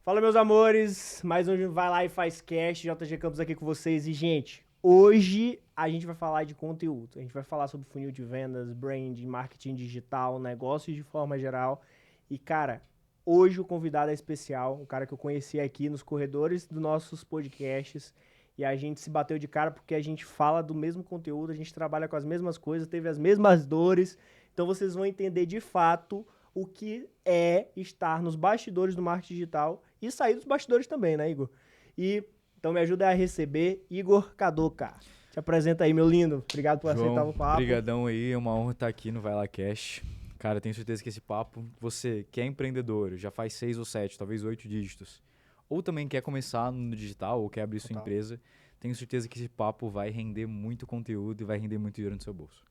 Fala, meus amores, mais um Vai Lá e Faz Cast, JG Campos aqui com vocês. E, gente, hoje a gente vai falar de conteúdo. A gente vai falar sobre funil de vendas, branding, marketing digital, negócios de forma geral. E, cara, hoje o convidado é especial, um cara que eu conheci aqui nos corredores dos nossos podcasts. E a gente se bateu de cara porque a gente fala do mesmo conteúdo, a gente trabalha com as mesmas coisas, teve as mesmas dores. Então vocês vão entender de fato o que é estar nos bastidores do marketing digital e sair dos bastidores também, né, Igor? E então me ajuda a receber Igor Kadoka. Te apresenta aí, meu lindo. Obrigado por aceitar João, o papo. brigadão aí, é uma honra estar aqui no Vai Lá Cash. Cara, tenho certeza que esse papo, você que é empreendedor, já faz 6 ou 7, talvez 8 dígitos, ou também quer começar no digital ou quer abrir sua Total. empresa, tenho certeza que esse papo vai render muito conteúdo e vai render muito dinheiro no seu bolso.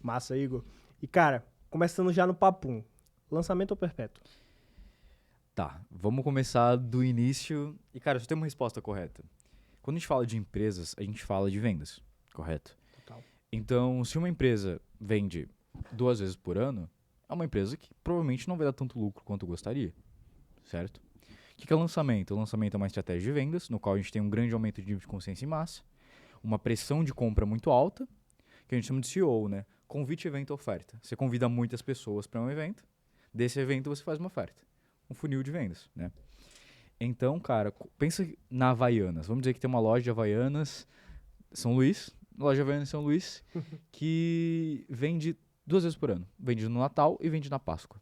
Massa, Igor. E, cara, começando já no papum. Lançamento ou perpétuo? Tá, vamos começar do início. E, cara, só tem uma resposta correta. Quando a gente fala de empresas, a gente fala de vendas, correto? Total. Então, se uma empresa vende 2 vezes por ano, é uma empresa que provavelmente não vai dar tanto lucro quanto gostaria, certo? O que é o lançamento? O lançamento é uma estratégia de vendas, no qual a gente tem um grande aumento de nível de consciência em massa, uma pressão de compra muito alta, que a gente chama de CEO, né? Convite, evento, oferta. Você convida muitas pessoas para um evento, desse evento você faz uma oferta. Um funil de vendas, né? Então, cara, pensa na Havaianas. Vamos dizer que tem uma loja de Havaianas São Luís, loja Havaianas São Luís, que vende 2 vezes por ano. Vende no Natal e vende na Páscoa.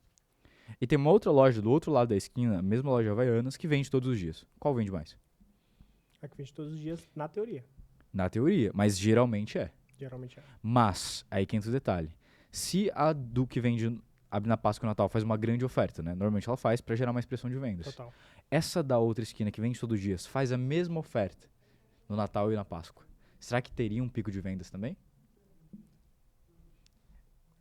E tem uma outra loja do outro lado da esquina, a mesma loja Havaianas, que vende todos os dias. Qual vende mais? É que vende todos os dias, na teoria. Na teoria, mas geralmente é. Geralmente é. Mas, aí que entra o detalhe. Se a do que vende abre na Páscoa e no Natal faz uma grande oferta, né? Normalmente ela faz para gerar mais pressão de vendas. Total. Essa da outra esquina que vende todos os dias faz a mesma oferta no Natal e na Páscoa. Será que teria um pico de vendas também?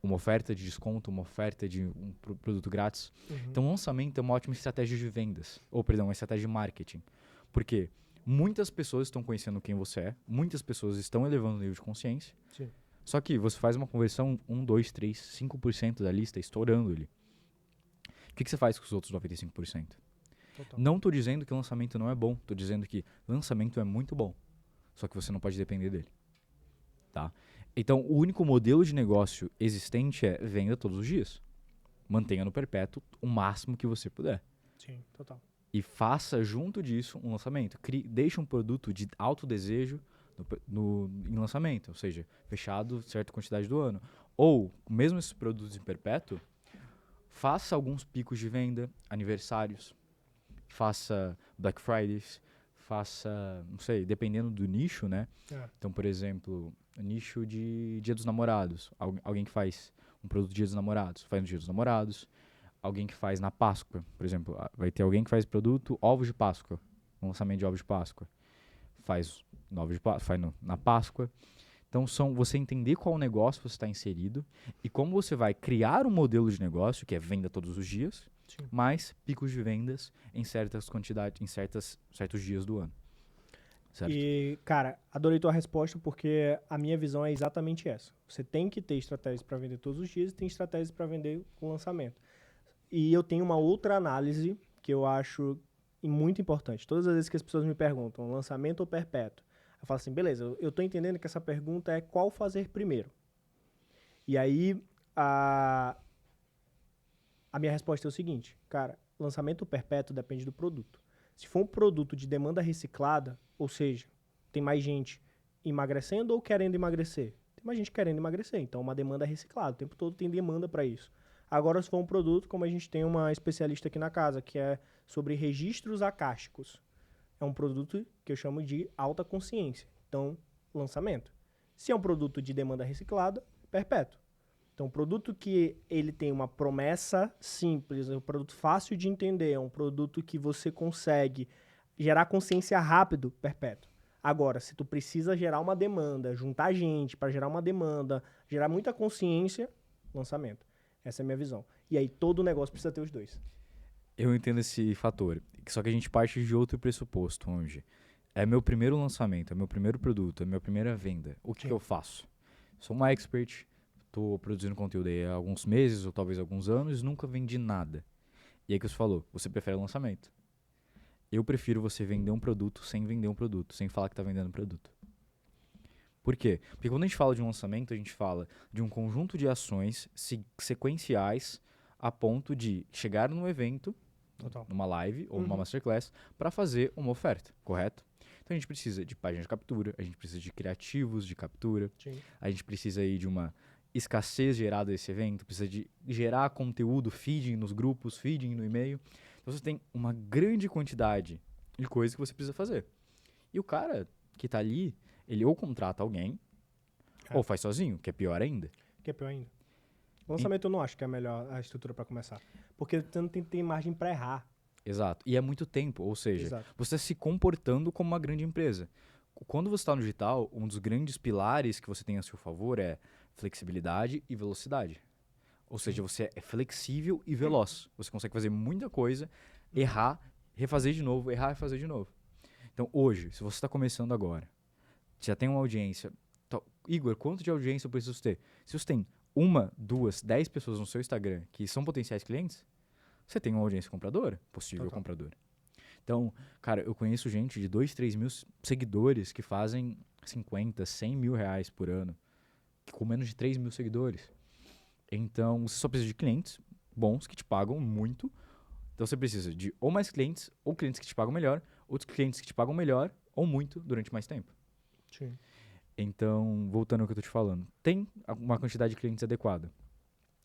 Uma oferta de desconto, uma oferta de um produto grátis. Então, o lançamento é uma ótima estratégia de vendas. Ou, perdão, uma estratégia de marketing. Porque muitas pessoas estão conhecendo quem você é, muitas pessoas estão elevando o nível de consciência. Sim. Só que você faz uma conversão 1, 2, 3, 5% da lista, estourando ali. O que você faz com os outros 95%? Total. Não estou dizendo que o lançamento não é bom. Estou dizendo que lançamento é muito bom. Só que você não pode depender dele. Tá? Então, o único modelo de negócio existente é venda todos os dias. Mantenha no perpétuo o máximo que você puder. Sim, total. E faça junto disso um lançamento. Deixe um produto de alto desejo em lançamento, ou seja, fechado certa quantidade do ano. Ou, mesmo esses produtos em perpétuo, faça alguns picos de venda, aniversários, faça Black Fridays, faça, não sei, dependendo do nicho, né? É. Então, por exemplo, nicho de Dia dos Namorados. Alguém que faz um produto Dia dos Namorados, faz no Dia dos Namorados. Alguém que faz na Páscoa, por exemplo, vai ter alguém que faz produto ovos de Páscoa, um lançamento de ovos de Páscoa. Faz ovos de Páscoa, na Páscoa. Então, você entender qual negócio você está inserido e como você vai criar um modelo de negócio, que é venda todos os dias, Sim. mais picos de vendas em certas quantidades, em certos dias do ano. Certo? E, cara, adorei tua resposta porque a minha visão é exatamente essa. Você tem que ter estratégias para vender todos os dias e tem estratégias para vender com lançamento. E eu tenho uma outra análise que eu acho muito importante. Todas as vezes que as pessoas me perguntam, lançamento ou perpétuo, eu falo assim, beleza, eu tô entendendo que essa pergunta é qual fazer primeiro. E aí, a minha resposta é o seguinte, cara, lançamento perpétuo depende do produto. Se for um produto de demanda reciclada, ou seja, tem mais gente emagrecendo ou querendo emagrecer? Tem mais gente querendo emagrecer, então uma demanda reciclada, o tempo todo tem demanda para isso. Agora, se for um produto, como a gente tem uma especialista aqui na casa, que é sobre registros acásticos, é um produto que eu chamo de alta consciência. Então, lançamento. Se é um produto de demanda reciclada, perpétuo. Então, um produto que ele tem uma promessa simples, é um produto fácil de entender, é um produto que você consegue gerar consciência rápido, perpétuo. Agora, se tu precisa gerar uma demanda, juntar gente para gerar uma demanda, gerar muita consciência, lançamento. Essa é a minha visão. E aí todo negócio precisa ter os dois. Eu entendo esse fator, só que a gente parte de outro pressuposto, onde é meu primeiro lançamento, é meu primeiro produto, é minha primeira venda. O que eu faço? Sou uma expert, estou produzindo conteúdo aí há alguns meses ou talvez alguns anos, nunca vendi nada. E aí que você falou, você prefere lançamento. Eu prefiro você vender um produto sem vender um produto, sem falar que tá vendendo um produto. Por quê? Porque quando a gente fala de um lançamento, a gente fala de um conjunto de ações sequenciais a ponto de chegar num evento, Total. numa live ou numa Uhum. masterclass, para fazer uma oferta, correto? Então a gente precisa de página de captura, a gente precisa de criativos de captura, Sim. a gente precisa aí de uma escassez gerada desse evento, precisa de gerar conteúdo, feeding nos grupos, feeding no e-mail. Então você tem uma grande quantidade de coisas que você precisa fazer. E o cara que tá ali, ele ou contrata alguém, ou faz sozinho, que é pior ainda. Que é pior ainda. Lançamento eu não acho que é a melhor a estrutura pra começar. Porque você não tem margem pra errar. Exato. E é muito tempo, ou seja, Exato. você está se comportando como uma grande empresa. Quando você está no digital, um dos grandes pilares que você tem a seu favor é flexibilidade e velocidade. Ou seja, você é flexível e veloz. Você consegue fazer muita coisa, errar, refazer de novo, errar e fazer de novo. Então, hoje, se você está começando agora, já tem uma audiência. Igor, quanto de audiência eu preciso ter? Se você tem 1, 2, 10 pessoas no seu Instagram que são potenciais clientes, você tem uma audiência compradora, possível Total. compradora. Então, cara, eu conheço gente de 2, 3 mil seguidores que fazem 50, 100 mil reais por ano, com menos de 3 mil seguidores. Então, você só precisa de clientes bons que te pagam muito. Então, você precisa de ou mais clientes, ou clientes que te pagam melhor, outros clientes que te pagam melhor ou muito durante mais tempo. Sim. Então, voltando ao que eu tô te falando, tem uma quantidade de clientes adequada.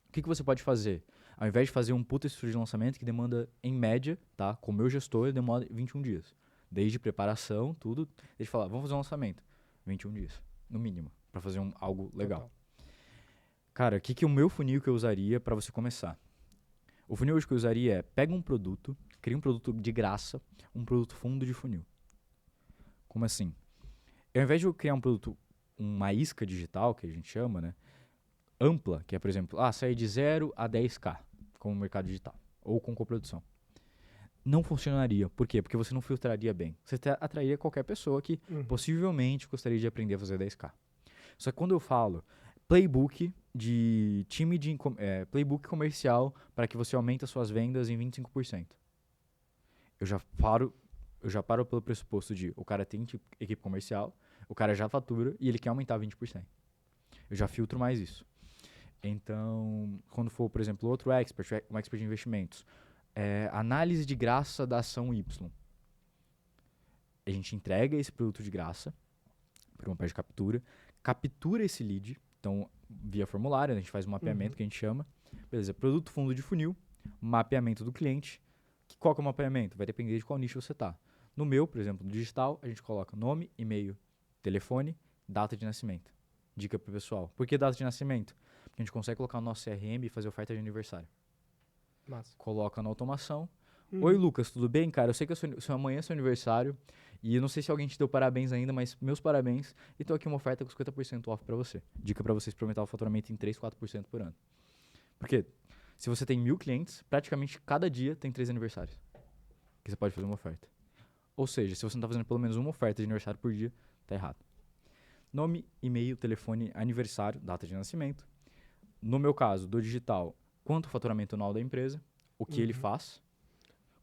O que você pode fazer? Ao invés de fazer um puta estudo de lançamento que demanda, em média, tá? Com o meu gestor, demora 21 dias. Desde preparação, tudo. Desde falar, vamos fazer um lançamento. 21 dias, no mínimo, para fazer algo legal. Total. Cara, o que o meu funil que eu usaria para você começar? O funil hoje que eu usaria é, pega um produto, cria um produto de graça, um produto fundo de funil. Como assim? Ao invés de eu criar um produto, uma isca digital, que a gente chama, né? Ampla, que é, por exemplo, sair de 0 a 10k como mercado digital ou com coprodução. Não funcionaria. Por quê? Porque você não filtraria bem. Você atrairia qualquer pessoa que possivelmente gostaria de aprender a fazer 10k. Só que quando eu falo playbook de time de playbook comercial para que você aumente as suas vendas em 25%. Eu já paro pelo pressuposto de o cara tem equipe comercial, o cara já fatura e ele quer aumentar 20%. Eu já filtro mais isso. Então, quando for, por exemplo, outro expert, um expert de investimentos, análise de graça da ação Y. A gente entrega esse produto de graça para uma página de captura esse lead, então via formulário, a gente faz um mapeamento que a gente chama. Beleza, produto fundo de funil, mapeamento do cliente. Qual que é o mapeamento? Vai depender de qual nicho você está. No meu, por exemplo, no digital, a gente coloca nome, e-mail, telefone, data de nascimento. Dica para o pessoal. Por que data de nascimento? Porque a gente consegue colocar no nosso CRM e fazer oferta de aniversário. Massa. Coloca na automação. Oi, Lucas, tudo bem? Cara, eu sei que amanhã é seu aniversário e eu não sei se alguém te deu parabéns ainda, mas meus parabéns. E tô aqui uma oferta com 50% off para você. Dica para você experimentar o faturamento em 3, 4% por ano. Porque se você tem 1.000 clientes, praticamente cada dia tem 3 aniversários que você pode fazer uma oferta. Ou seja, se você não está fazendo pelo menos uma oferta de aniversário por dia, tá errado. Nome, e-mail, telefone, aniversário, data de nascimento. No meu caso, do digital, quanto o faturamento anual da empresa, o que ele faz,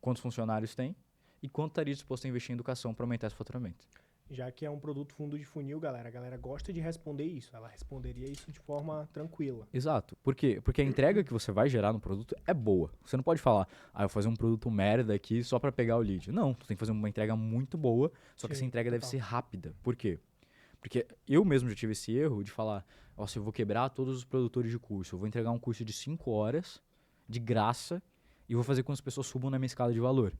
quantos funcionários tem e quanto estaria disposto a investir em educação para aumentar esse faturamento. Já que é um produto fundo de funil, galera, a galera gosta de responder isso. Ela responderia isso de forma tranquila. Exato. Por quê? Porque a entrega que você vai gerar no produto é boa. Você não pode falar, eu vou fazer um produto merda aqui só para pegar o lead. Não, tu tem que fazer uma entrega muito boa, só que essa entrega deve ser rápida. Por quê? Porque eu mesmo já tive esse erro de falar, eu vou quebrar todos os produtores de curso. Eu vou entregar um curso de 5 horas, de graça, e vou fazer com que as pessoas subam na minha escala de valor.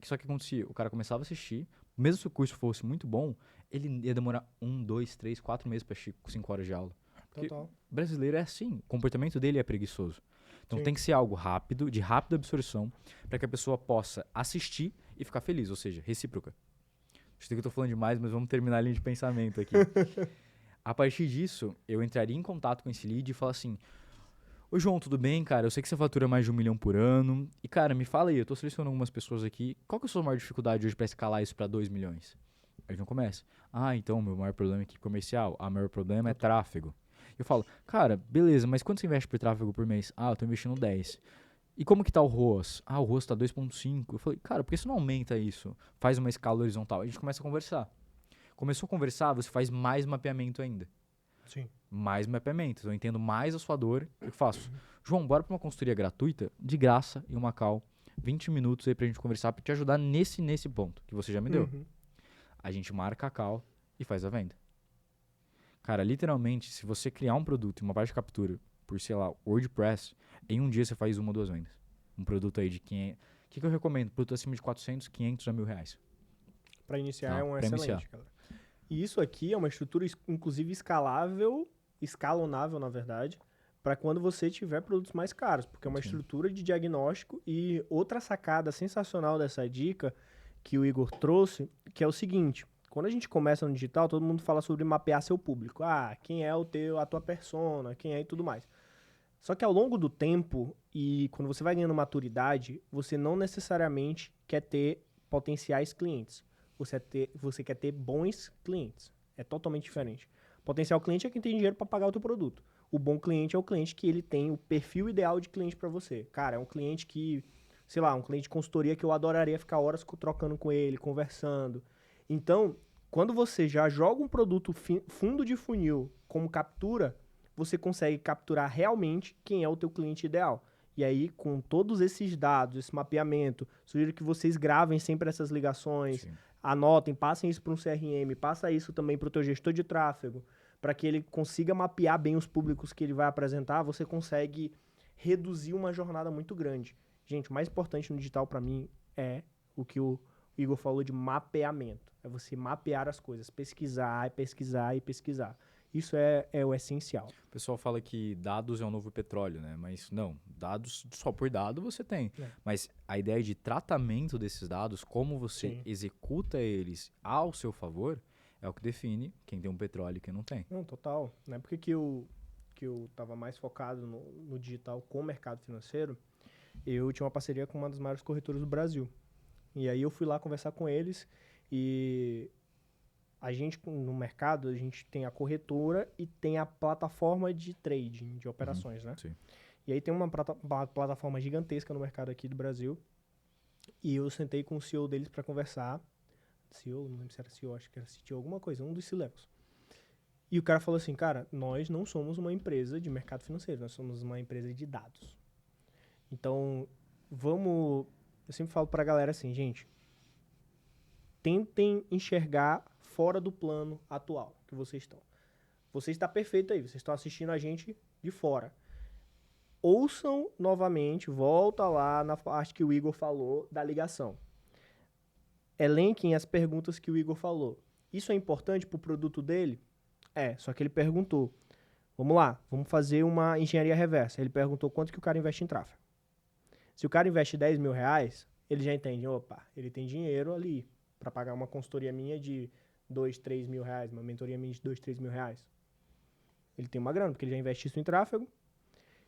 Só que acontecia, o cara começava a assistir, mesmo se o curso fosse muito bom, ele ia demorar 1, 2, 3, 4 meses para assistir 5 horas de aula. Porque Total. o brasileiro é assim, o comportamento dele é preguiçoso. Então tem que ser algo rápido, de rápida absorção, para que a pessoa possa assistir e ficar feliz, ou seja, recíproca. Acho que eu tô falando demais, mas vamos terminar a linha de pensamento aqui. A partir disso, eu entraria em contato com esse lead e falar assim, oi, João, tudo bem, cara? Eu sei que você fatura mais de 1 milhão por ano. E, cara, me fala aí, eu tô selecionando algumas pessoas aqui. Qual que é a sua maior dificuldade hoje para escalar isso para 2 milhões? Aí não começa. Então, meu maior problema é equipe comercial. O maior problema é tráfego. Eu falo, cara, beleza, mas quanto você investe por tráfego por mês? Eu tô investindo 10. E como que tá o ROAS? Ah, o ROAS tá 2,5. Eu falei, cara, por que você não aumenta isso? Faz uma escala horizontal. A gente começa a conversar. Começou a conversar, você faz mais mapeamento ainda. Sim. Mais mapeamento. Eu entendo mais a sua dor. Eu faço. João, bora pra uma consultoria gratuita, de graça, em uma call. 20 minutos aí pra gente conversar, pra te ajudar nesse ponto que você já me deu. Uhum. A gente marca a call e faz a venda. Cara, literalmente, se você criar um produto e uma parte de captura por, sei lá, WordPress, em um dia você faz 1 ou 2 vendas. Um produto aí de 500... O que eu recomendo? Produto acima de 400, 500 a R$ 1.000. Para iniciar Tá, é um pra excelente, iniciar. galera. E isso aqui é uma estrutura, inclusive, escalonável, na verdade, para quando você tiver produtos mais caros, porque é uma Sim. estrutura de diagnóstico. E outra sacada sensacional dessa dica que o Igor trouxe, que é o seguinte: quando a gente começa no digital, todo mundo fala sobre mapear seu público. Ah, quem é a tua persona, quem é e tudo mais. Só que ao longo do tempo e quando você vai ganhando maturidade, você não necessariamente quer ter potenciais clientes. Você quer ter bons clientes. É totalmente diferente. Potencial cliente é quem tem dinheiro para pagar o teu produto. O bom cliente é o cliente que ele tem o perfil ideal de cliente para você. Cara, é um cliente que, sei lá, um cliente de consultoria que eu adoraria ficar horas trocando com ele, conversando. Então, quando você já joga um produto fundo de funil como captura, você consegue capturar realmente quem é o teu cliente ideal. E aí, com todos esses dados, esse mapeamento, sugiro que vocês gravem sempre essas ligações, Sim. anotem, passem isso para um CRM, passa isso também para o teu gestor de tráfego, para que ele consiga mapear bem os públicos que ele vai apresentar, você consegue reduzir uma jornada muito grande. Gente, o mais importante no digital para mim é o que o Igor falou de mapeamento. É você mapear as coisas, pesquisar, pesquisar e pesquisar. Isso é o essencial. O pessoal fala que dados é o novo petróleo, né? Mas não, dados só por dado você tem. É. Mas a ideia de tratamento desses dados, como você Sim. executa eles ao seu favor, é o que define quem tem um petróleo e quem não tem. Não, total. Na época que eu estava mais focado no digital com o mercado financeiro, eu tinha uma parceria com uma das maiores corretoras do Brasil. E aí eu fui lá conversar com eles e a gente, no mercado, a gente tem a corretora e tem a plataforma de trading, de operações, né? Sim. E aí tem uma plataforma gigantesca no mercado aqui do Brasil. E eu sentei com o CEO deles para conversar. CEO, não lembro se era CEO, acho que era CTO, alguma coisa, um dos C-levels. E o cara falou assim, cara, nós não somos uma empresa de mercado financeiro, nós somos uma empresa de dados. Então, eu sempre falo pra galera assim, gente, tentem enxergar fora do plano atual que vocês estão. Você está perfeito aí, vocês estão assistindo a gente de fora. Ouçam novamente, volta lá na parte que o Igor falou da ligação. Elenquem as perguntas que o Igor falou. Isso é importante para o produto dele? É, só que ele perguntou. Vamos lá, vamos fazer uma engenharia reversa. Ele perguntou quanto que o cara investe em tráfego. Se o cara investe R$ 10.000, ele já entende, opa, ele tem dinheiro ali para pagar uma consultoria minha de R$ 2, R$ 3.000, uma mentoria minha de R$ 2, R$ 3.000. Ele tem uma grana, porque ele já investe isso em tráfego.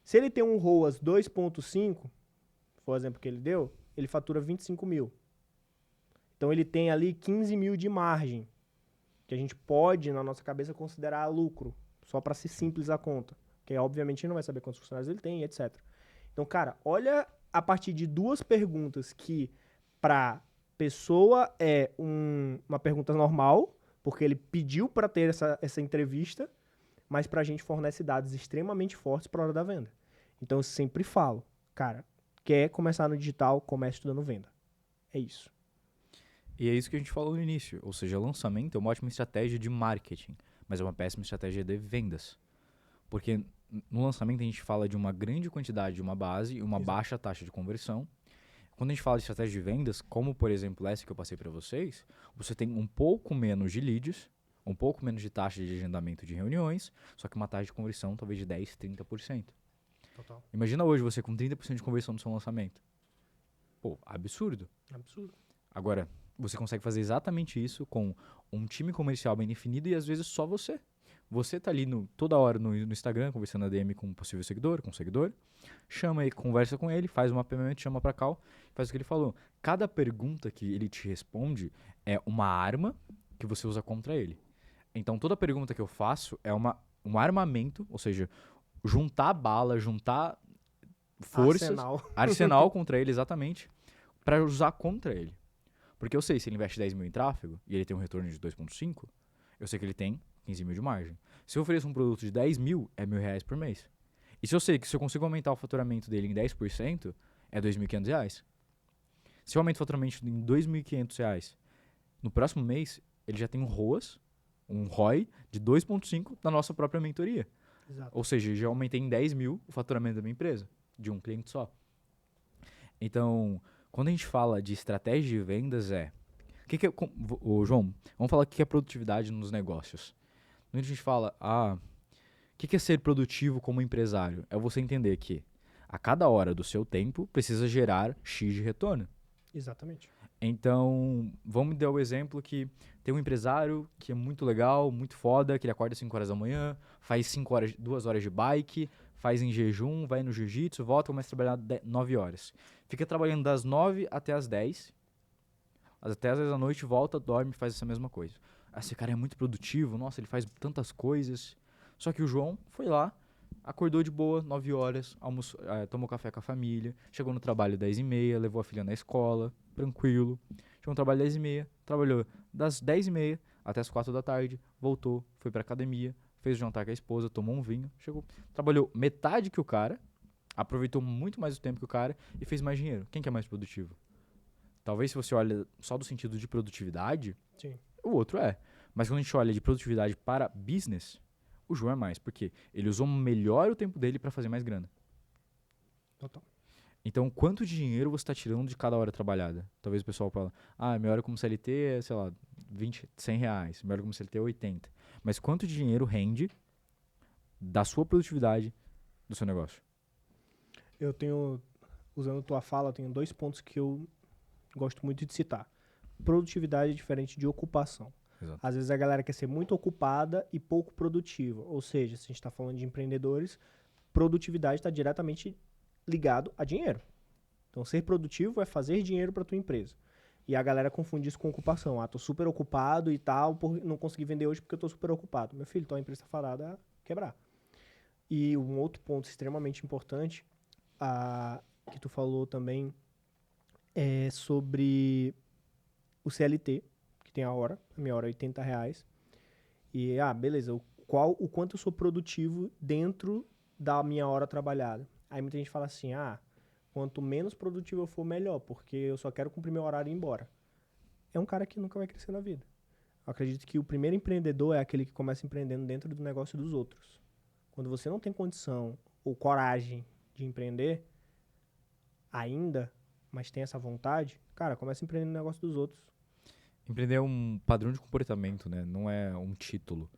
Se ele tem um ROAS 2.5, foi o exemplo que ele deu, ele fatura 25 mil. Então ele tem ali 15 mil de margem, que a gente pode, na nossa cabeça, considerar lucro, só para ser simples a conta. Porque, obviamente, a gente não vai saber quantos funcionários ele tem, etc. Então, cara, olha a partir de duas perguntas que, para pessoa, é uma pergunta normal, porque ele pediu para ter essa entrevista, mas para a gente fornece dados extremamente fortes para a hora da venda. Então, eu sempre falo, cara, quer começar no digital, comece estudando venda. É isso. E é isso que a gente falou no início. Ou seja, lançamento é uma ótima estratégia de marketing, mas é uma péssima estratégia de vendas. Porque no lançamento a gente fala de uma grande quantidade de uma base e uma Exato. baixa taxa de conversão. Quando a gente fala de estratégia de vendas, como por exemplo essa que eu passei para vocês, você tem um pouco menos de leads, um pouco menos de taxa de agendamento de reuniões, só que uma taxa de conversão talvez de 10, 30%. Total. Imagina hoje você com 30% de conversão no seu lançamento. Pô, absurdo. Absurdo. Agora, você consegue fazer exatamente isso com um time comercial bem definido e às vezes só você. Você tá ali toda hora no Instagram, conversando na DM com um possível seguidor, com um seguidor, chama ele, conversa com ele, faz um mapeamento, chama pra cá, faz o que ele falou. Cada pergunta que ele te responde é uma arma que você usa contra ele. Então, toda pergunta que eu faço é um armamento, ou seja, juntar bala, juntar forças, Arsenal. arsenal contra ele, exatamente, para usar contra ele. Porque eu sei, se ele investe 10 mil em tráfego e ele tem um retorno de 2,5, eu sei que ele tem 15 mil de margem. Se eu ofereço um produto de 10 mil, é R$ 1.000 por mês. E se eu sei que se eu consigo aumentar o faturamento dele em 10%, é R$ 2.500. Se eu aumento o faturamento em R$ 2.500, no próximo mês, ele já tem um ROAS, um ROI de 2,5 da nossa própria mentoria. Exato. Ou seja, já aumentei em 10 mil o faturamento da minha empresa, de um cliente só. Então, quando a gente fala de estratégia de vendas, João, vamos falar o que é produtividade nos negócios. Quando a gente fala, o que é ser produtivo como empresário? É você entender que a cada hora do seu tempo precisa gerar X de retorno. Exatamente. Então, vamos dar o exemplo que tem um empresário que é muito legal, muito foda, que ele acorda às 5 horas da manhã, faz 2 horas de bike, faz em jejum, vai no jiu-jitsu, volta, começa a trabalhar 9 horas. Fica trabalhando das 9 até as 10, até às 10 da noite, volta, dorme e faz essa mesma coisa. Esse cara é muito produtivo, nossa, ele faz tantas coisas. Só que o João foi lá, acordou de boa, 9 horas, tomou café com a família, chegou no trabalho 10h30, levou a filha na escola, tranquilo. Chegou no trabalho 10h30, trabalhou das 10h30 até as 4 da tarde, voltou, foi pra academia, fez o jantar com a esposa, tomou um vinho, chegou, trabalhou metade que o cara, aproveitou muito mais o tempo que o cara e fez mais dinheiro. Quem que é mais produtivo? Talvez se você olha só do sentido de produtividade, Sim. o outro é. Mas quando a gente olha de produtividade para business, o João é mais, porque ele usou melhor o tempo dele para fazer mais grana. Total. Então, quanto de dinheiro você está tirando de cada hora trabalhada? Talvez o pessoal fale, minha hora como CLT é, sei lá, 20, R$ 100, minha hora como CLT é 80. Mas quanto de dinheiro rende da sua produtividade do seu negócio? Eu tenho, usando tua fala, eu tenho 2 pontos que eu gosto muito de citar. Produtividade é diferente de ocupação. Exato. Às vezes a galera quer ser muito ocupada e pouco produtiva. Ou seja, se a gente está falando de empreendedores, produtividade está diretamente ligado a dinheiro. Então, ser produtivo é fazer dinheiro para tua empresa. E a galera confunde isso com ocupação. Tô super ocupado e tal, não consegui vender hoje porque eu tô super ocupado. Meu filho, tua empresa tá fadada a quebrar. E um outro ponto extremamente importante, que tu falou também, é sobre o CLT, que tem a minha hora é R$ 80. E, beleza, o quanto eu sou produtivo dentro da minha hora trabalhada. Aí muita gente fala assim, quanto menos produtivo eu for, melhor, porque eu só quero cumprir meu horário e ir embora. É um cara que nunca vai crescer na vida. Eu acredito que o primeiro empreendedor é aquele que começa empreendendo dentro do negócio dos outros. Quando você não tem condição ou coragem de empreender ainda, mas tem essa vontade, cara, começa empreendendo no negócio dos outros. Empreender é um padrão de comportamento, né? Não é um título.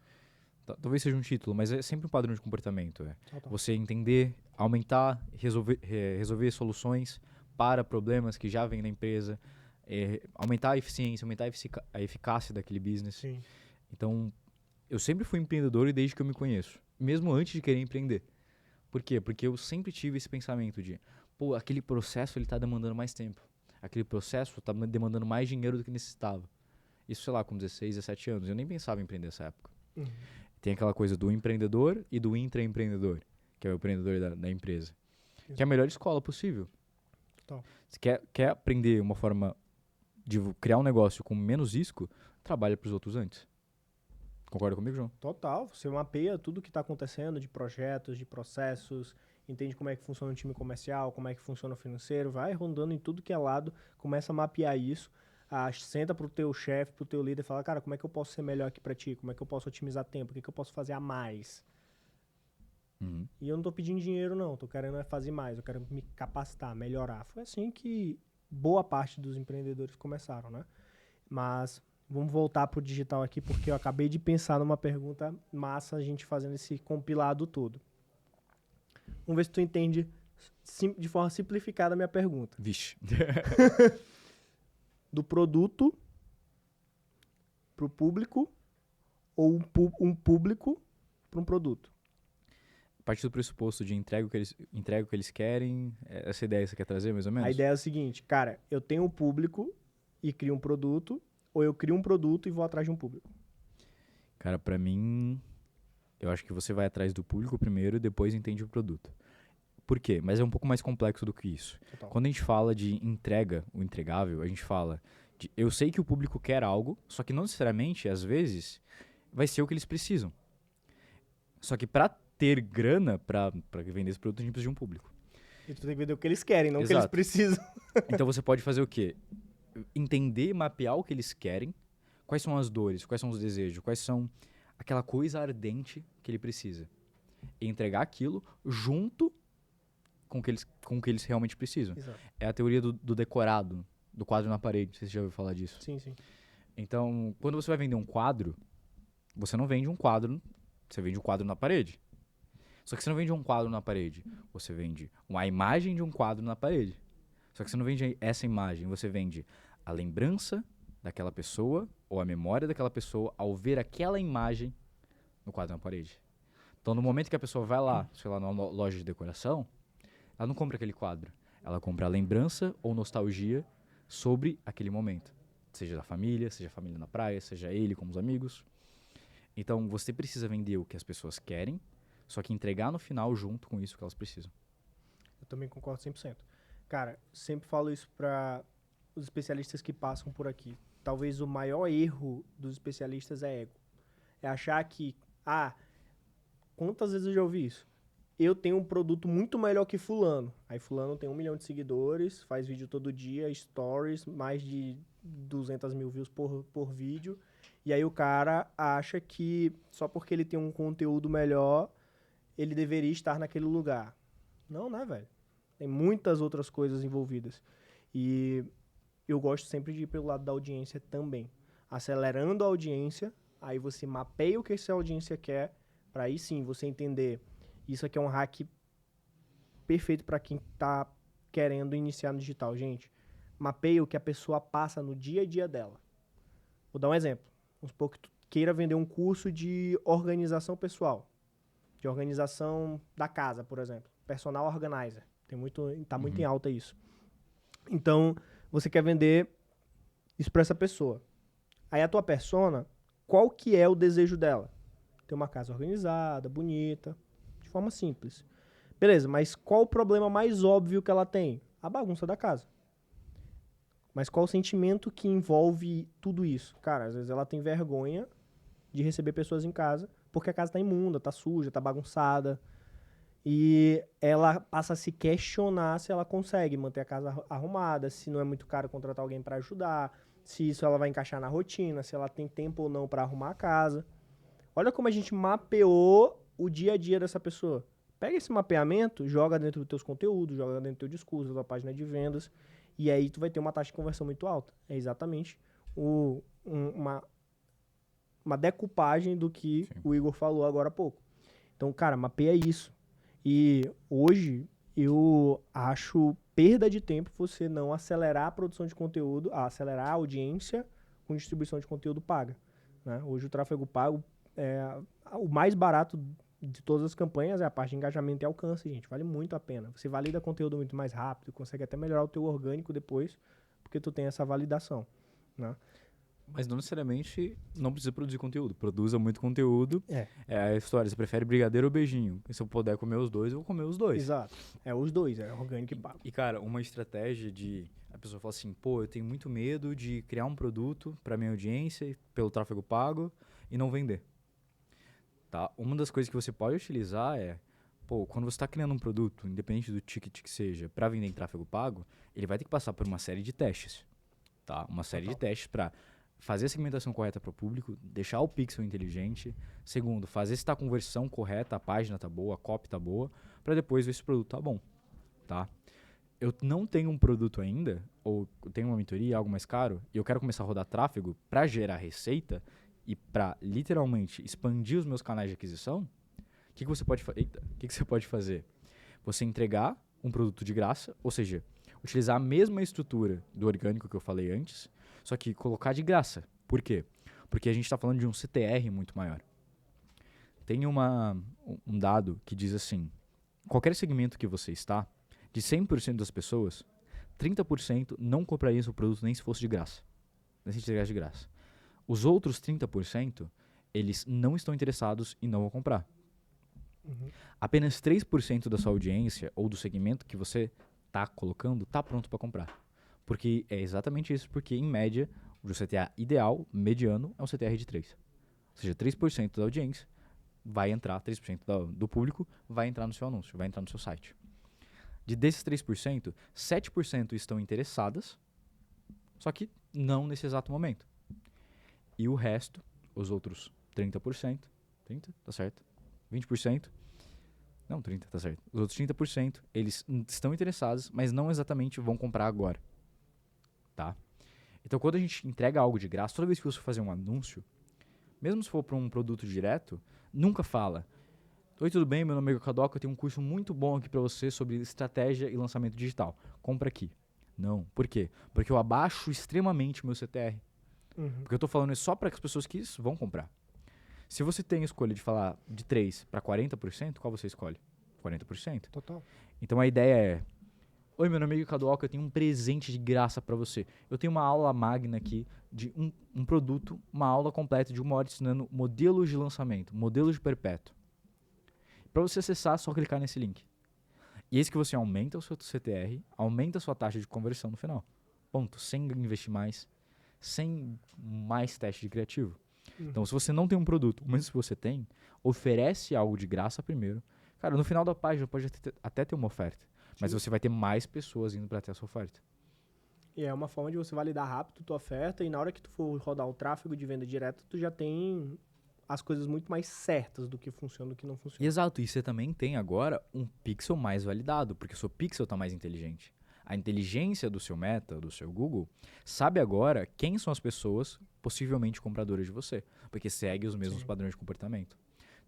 Talvez seja um título, mas é sempre um padrão de comportamento. Você entender, aumentar, resolver soluções para problemas que já vêm na empresa, aumentar a eficiência, aumentar a eficácia daquele business. Sim. Então, eu sempre fui empreendedor e desde que eu me conheço, mesmo antes de querer empreender. Por quê? Porque eu sempre tive esse pensamento de, aquele processo ele está demandando mais tempo. Aquele processo está demandando mais dinheiro do que necessitava. Isso, sei lá, com 16, 17 anos. Eu nem pensava em empreender nessa época. Uhum. Tem aquela coisa do empreendedor e do intraempreendedor, que é o empreendedor da empresa. Que é a melhor escola possível. Total. Se quer aprender uma forma de criar um negócio com menos risco, trabalha para os outros antes. Concorda comigo, João? Total. Você mapeia tudo que está acontecendo de projetos, de processos, entende como é que funciona o time comercial, como é que funciona o financeiro, vai rondando em tudo que é lado, começa a mapear isso, senta pro teu chefe, pro teu líder e fala, cara, como é que eu posso ser melhor aqui para ti? Como é que eu posso otimizar tempo? O que eu posso fazer a mais? Uhum. E eu não tô pedindo dinheiro, não. Tô querendo fazer mais. Eu quero me capacitar, melhorar. Foi assim que boa parte dos empreendedores começaram, né? Mas vamos voltar pro digital aqui, porque eu acabei de pensar numa pergunta massa, a gente fazendo esse compilado todo. Vamos ver se tu entende de forma simplificada a minha pergunta. Vixe. Do produto pro público ou um público para um produto? A partir do pressuposto de entrega o que eles querem, essa ideia que você quer trazer, mais ou menos? A ideia é a seguinte, cara, eu tenho um público e crio um produto, ou eu crio um produto e vou atrás de um público? Cara, pra mim, eu acho que você vai atrás do público primeiro e depois entende o produto. Por quê? Mas é um pouco mais complexo do que isso. Total. Quando a gente fala de entrega, o entregável, a gente fala de eu sei que o público quer algo, só que não necessariamente, às vezes, vai ser o que eles precisam. Só que para ter grana para vender esse produto, a gente precisa de um público. E tu tem que vender o que eles querem, não o que eles Exato. precisam. Então você pode fazer o quê? Entender, mapear o que eles querem, quais são as dores, quais são os desejos, quais são aquela coisa ardente que ele precisa. E entregar aquilo junto com o que eles realmente precisam. Exato. É a teoria do decorado, do quadro na parede. Não sei se você já ouviu falar disso. Sim, sim. Então, quando você vai vender um quadro, você não vende um quadro, você vende um quadro na parede. Só que você não vende um quadro na parede, você vende uma imagem de um quadro na parede. Só que você não vende essa imagem, você vende a lembrança daquela pessoa ou a memória daquela pessoa ao ver aquela imagem no quadro na parede. Então, no momento que a pessoa vai lá, sei lá, numa loja de decoração, ela não compra aquele quadro. Ela compra a lembrança ou nostalgia sobre aquele momento. Seja da família, seja a família na praia, seja ele com os amigos. Então, você precisa vender o que as pessoas querem, só que entregar no final junto com isso que elas precisam. Eu também concordo 100%. Cara, sempre falo isso para os especialistas que passam por aqui. Talvez o maior erro dos especialistas é ego. É achar que, quantas vezes eu já ouvi isso? Eu tenho um produto muito melhor que fulano. Aí fulano tem 1 milhão de seguidores, faz vídeo todo dia, stories, mais de 200 mil views por vídeo. E aí o cara acha que só porque ele tem um conteúdo melhor, ele deveria estar naquele lugar. Não, né, velho? Tem muitas outras coisas envolvidas. E eu gosto sempre de ir pelo lado da audiência também. Acelerando a audiência, aí você mapeia o que essa audiência quer, para aí sim você entender. Isso aqui é um hack perfeito para quem tá querendo iniciar no digital. Gente, mapeia o que a pessoa passa no dia a dia dela. Vou dar um exemplo. Vamos supor que tu queira vender um curso de organização pessoal. De organização da casa, por exemplo. Personal organizer. Tá muito em alta isso. Então, você quer vender isso para essa pessoa. Aí a tua persona, qual que é o desejo dela? Ter uma casa organizada, bonita, de forma simples. Beleza, mas qual o problema mais óbvio que ela tem? A bagunça da casa. Mas qual o sentimento que envolve tudo isso? Cara, às vezes ela tem vergonha de receber pessoas em casa porque a casa tá imunda, tá suja, tá bagunçada. E ela passa a se questionar se ela consegue manter a casa arrumada, se não é muito caro contratar alguém para ajudar, se isso ela vai encaixar na rotina, se ela tem tempo ou não para arrumar a casa. Olha como a gente mapeou o dia a dia dessa pessoa. Pega esse mapeamento, joga dentro dos teus conteúdos, joga dentro do teu discurso, da tua página de vendas, e aí tu vai ter uma taxa de conversão muito alta. É exatamente uma decupagem do que Sim. o Igor falou agora há pouco. Então, cara, mapeia isso. E hoje eu acho perda de tempo você não acelerar a produção de conteúdo, acelerar a audiência com distribuição de conteúdo paga. Né? Hoje o tráfego pago o mais barato de todas as campanhas é a parte de engajamento e alcance, gente. Vale muito a pena. Você valida conteúdo muito mais rápido, consegue até melhorar o teu orgânico depois, porque tu tem essa validação. Né? Mas não necessariamente não precisa produzir conteúdo. Produza muito conteúdo. É a história, você prefere brigadeiro ou beijinho? E se eu puder comer os dois, eu vou comer os dois. Exato. É os dois, é orgânico e pago. E, cara, uma estratégia de... A pessoa fala assim, pô, eu tenho muito medo de criar um produto pra minha audiência, pelo tráfego pago, e não vender. Tá? Uma das coisas que você pode utilizar é... Pô, quando você tá criando um produto, independente do ticket que seja, pra vender em tráfego pago, ele vai ter que passar por uma série de testes. Tá? Uma série de testes pra... fazer a segmentação correta para o público, deixar o pixel inteligente. Segundo, fazer se está a conversão correta, a página tá boa, a copy tá boa, para depois ver se o produto tá bom, tá? Eu não tenho um produto ainda, ou eu tenho uma mentoria, algo mais caro, e eu quero começar a rodar tráfego para gerar receita e para literalmente expandir os meus canais de aquisição. O que você pode você pode fazer? Você entregar um produto de graça, ou seja, utilizar a mesma estrutura do orgânico que eu falei antes, só que colocar de graça. Por quê? Porque a gente está falando de um CTR muito maior. Tem um dado que diz assim, qualquer segmento que você está, de 100% das pessoas, 30% não compraria seu produto nem se fosse de graça. Nem se entregasse de graça. Os outros 30%, eles não estão interessados e não vão comprar. Apenas 3% da sua audiência ou do segmento que você tá colocando tá pronto para comprar. Porque é exatamente isso, porque em média, o CTA ideal, mediano, é um CTR de 3. Ou seja, 3% da audiência vai entrar, 3% do público vai entrar no seu anúncio, vai entrar no seu site. Desses 3%, 7% estão interessadas, só que não nesse exato momento. E o resto, os outros 30%, 30, tá certo? 20%, não, 30, tá certo. Os outros 30%, eles estão interessados, mas não exatamente vão comprar agora, tá? Então, quando a gente entrega algo de graça, toda vez que você fazer um anúncio, mesmo se for para um produto direto, nunca fala: oi, tudo bem? Meu nome é Kadoka, eu tenho um curso muito bom aqui para você sobre estratégia e lançamento digital. Compra aqui. Não. Por quê? Porque eu abaixo extremamente o meu CTR. Porque eu tô falando isso só para as pessoas que vão comprar. Se você tem a escolha de falar de 3 para 40%, qual você escolhe? 40%. Total. Então a ideia é: oi, meu nome é Kadoka, eu tenho um presente de graça para você. Eu tenho uma aula magna aqui de um produto, uma aula completa de 1 hora ensinando modelos de lançamento, modelos de perpétuo. Para você acessar, é só clicar nesse link. E eis que você aumenta o seu CTR, aumenta a sua taxa de conversão no final. Ponto. Sem investir mais, sem mais teste de criativo. Então, se você não tem um produto, mas se você tem, oferece algo de graça primeiro. Cara, no final da página pode até ter uma oferta, mas você vai ter mais pessoas indo para ter essa oferta. E é uma forma de você validar rápido tua oferta, e na hora que tu for rodar o tráfego de venda direta, tu já tem as coisas muito mais certas do que funciona e do que não funciona. Exato, e você também tem agora um pixel mais validado, porque o seu pixel está mais inteligente. A inteligência do seu Meta, do seu Google, sabe agora quem são as pessoas possivelmente compradoras de você, porque segue os mesmos padrões de comportamento.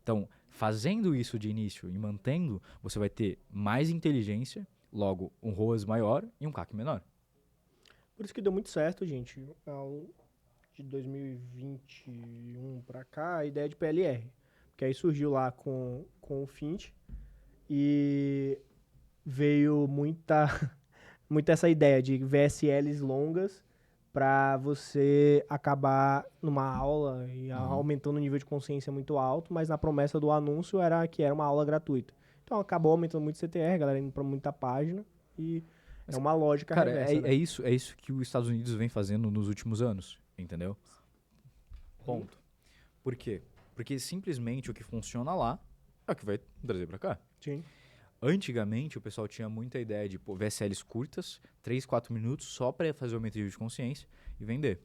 Então, fazendo isso de início e mantendo, você vai ter mais inteligência, logo um ROAS maior e um CAC menor. Por isso que deu muito certo, gente, de 2021 para cá, a ideia de PLR. Porque aí surgiu lá com o Fint e veio muita essa ideia de VSLs longas para você acabar numa aula e aumentando o nível de consciência muito alto, mas na promessa do anúncio era que era uma aula gratuita. Então acabou aumentando muito o CTR, a galera indo para muita página e é uma lógica reversa, né? É isso que os Estados Unidos vem fazendo nos últimos anos, entendeu? Ponto. Por quê? Porque simplesmente o que funciona lá é o que vai trazer para cá. Sim. Antigamente, o pessoal tinha muita ideia de VSLs curtas, 3, 4 minutos, só para fazer o aumento de consciência e vender.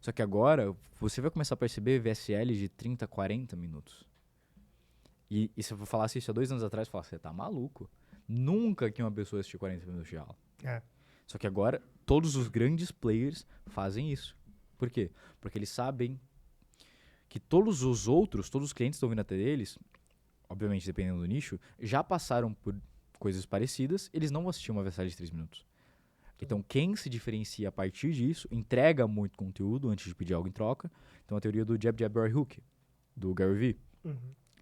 Só que agora, você vai começar a perceber VSLs de 30, 40 minutos. E se eu falasse isso há 2 anos atrás, eu falasse: você tá maluco? Nunca que uma pessoa assistiu 40 minutos de aula. É. Só que agora, todos os grandes players fazem isso. Por quê? Porque eles sabem que todos os clientes que estão vindo até eles, obviamente dependendo do nicho, já passaram por coisas parecidas, eles não vão assistir uma VSL de 3 minutos. Então, quem se diferencia a partir disso, entrega muito conteúdo antes de pedir algo em troca. Então, a teoria do jab, jab, right hook, do Gary Vee.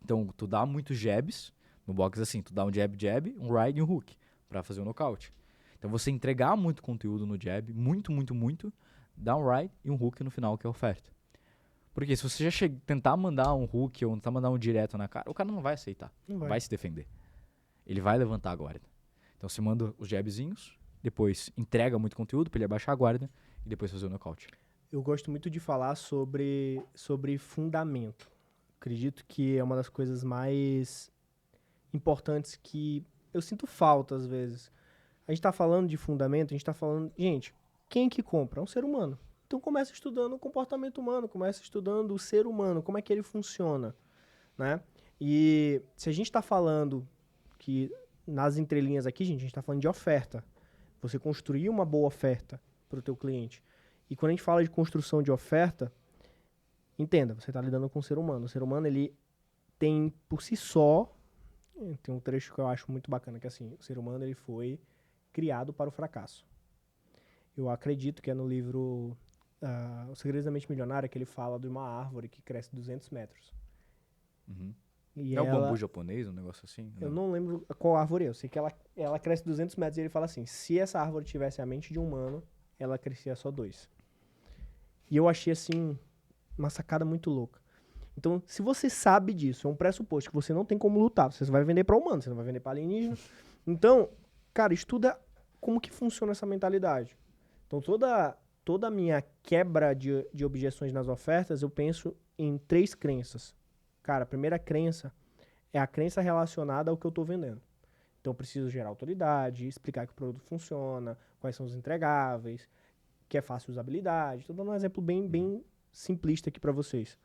Então, tu dá muitos jabs, no box assim, tu dá um jab, jab, um right e um hook, para fazer um nocaute. Então, você entregar muito conteúdo no jab, muito, dá um right e um hook no final, que é a oferta. Porque se você já tentar mandar um hook ou tentar mandar um direto na cara, o cara não vai aceitar. Não vai se defender. Ele vai levantar a guarda. Então você manda os jabzinhos, depois entrega muito conteúdo para ele abaixar a guarda e depois fazer o nocaute. Eu gosto muito de falar sobre fundamento. Acredito que é uma das coisas mais importantes que eu sinto falta às vezes. A gente tá falando de fundamento, a gente tá falando... Gente, quem que compra? É um ser humano. Então começa estudando o comportamento humano, começa estudando o ser humano, como é que ele funciona, né? E se a gente está falando que nas entrelinhas aqui, gente, a gente está falando de oferta. Você construir uma boa oferta para o teu cliente. E quando a gente fala de construção de oferta, entenda, você está lidando com o ser humano. O ser humano, ele tem por si só, tem um trecho que eu acho muito bacana, que é assim, o ser humano ele foi criado para o fracasso. Eu acredito que é no livro... O Segredo da Mente Milionária, que ele fala de uma árvore que cresce 200 metros. E não é o bambu japonês, um negócio assim? Eu não lembro qual árvore é. Eu sei que ela cresce 200 metros e ele fala assim, se essa árvore tivesse a mente de um humano, ela crescia só 2. E eu achei, assim, uma sacada muito louca. Então, se você sabe disso, é um pressuposto que você não tem como lutar. Você vai vender para humano, você não vai vender para alienígena. Então, cara, estuda como que funciona essa mentalidade. Então, toda a minha quebra de objeções nas ofertas, eu penso em 3 crenças. Cara, a primeira crença é a crença relacionada ao que eu estou vendendo. Então, eu preciso gerar autoridade, explicar que o produto funciona, quais são os entregáveis, que é fácil usabilidade. Estou dando um exemplo bem simplista aqui para vocês.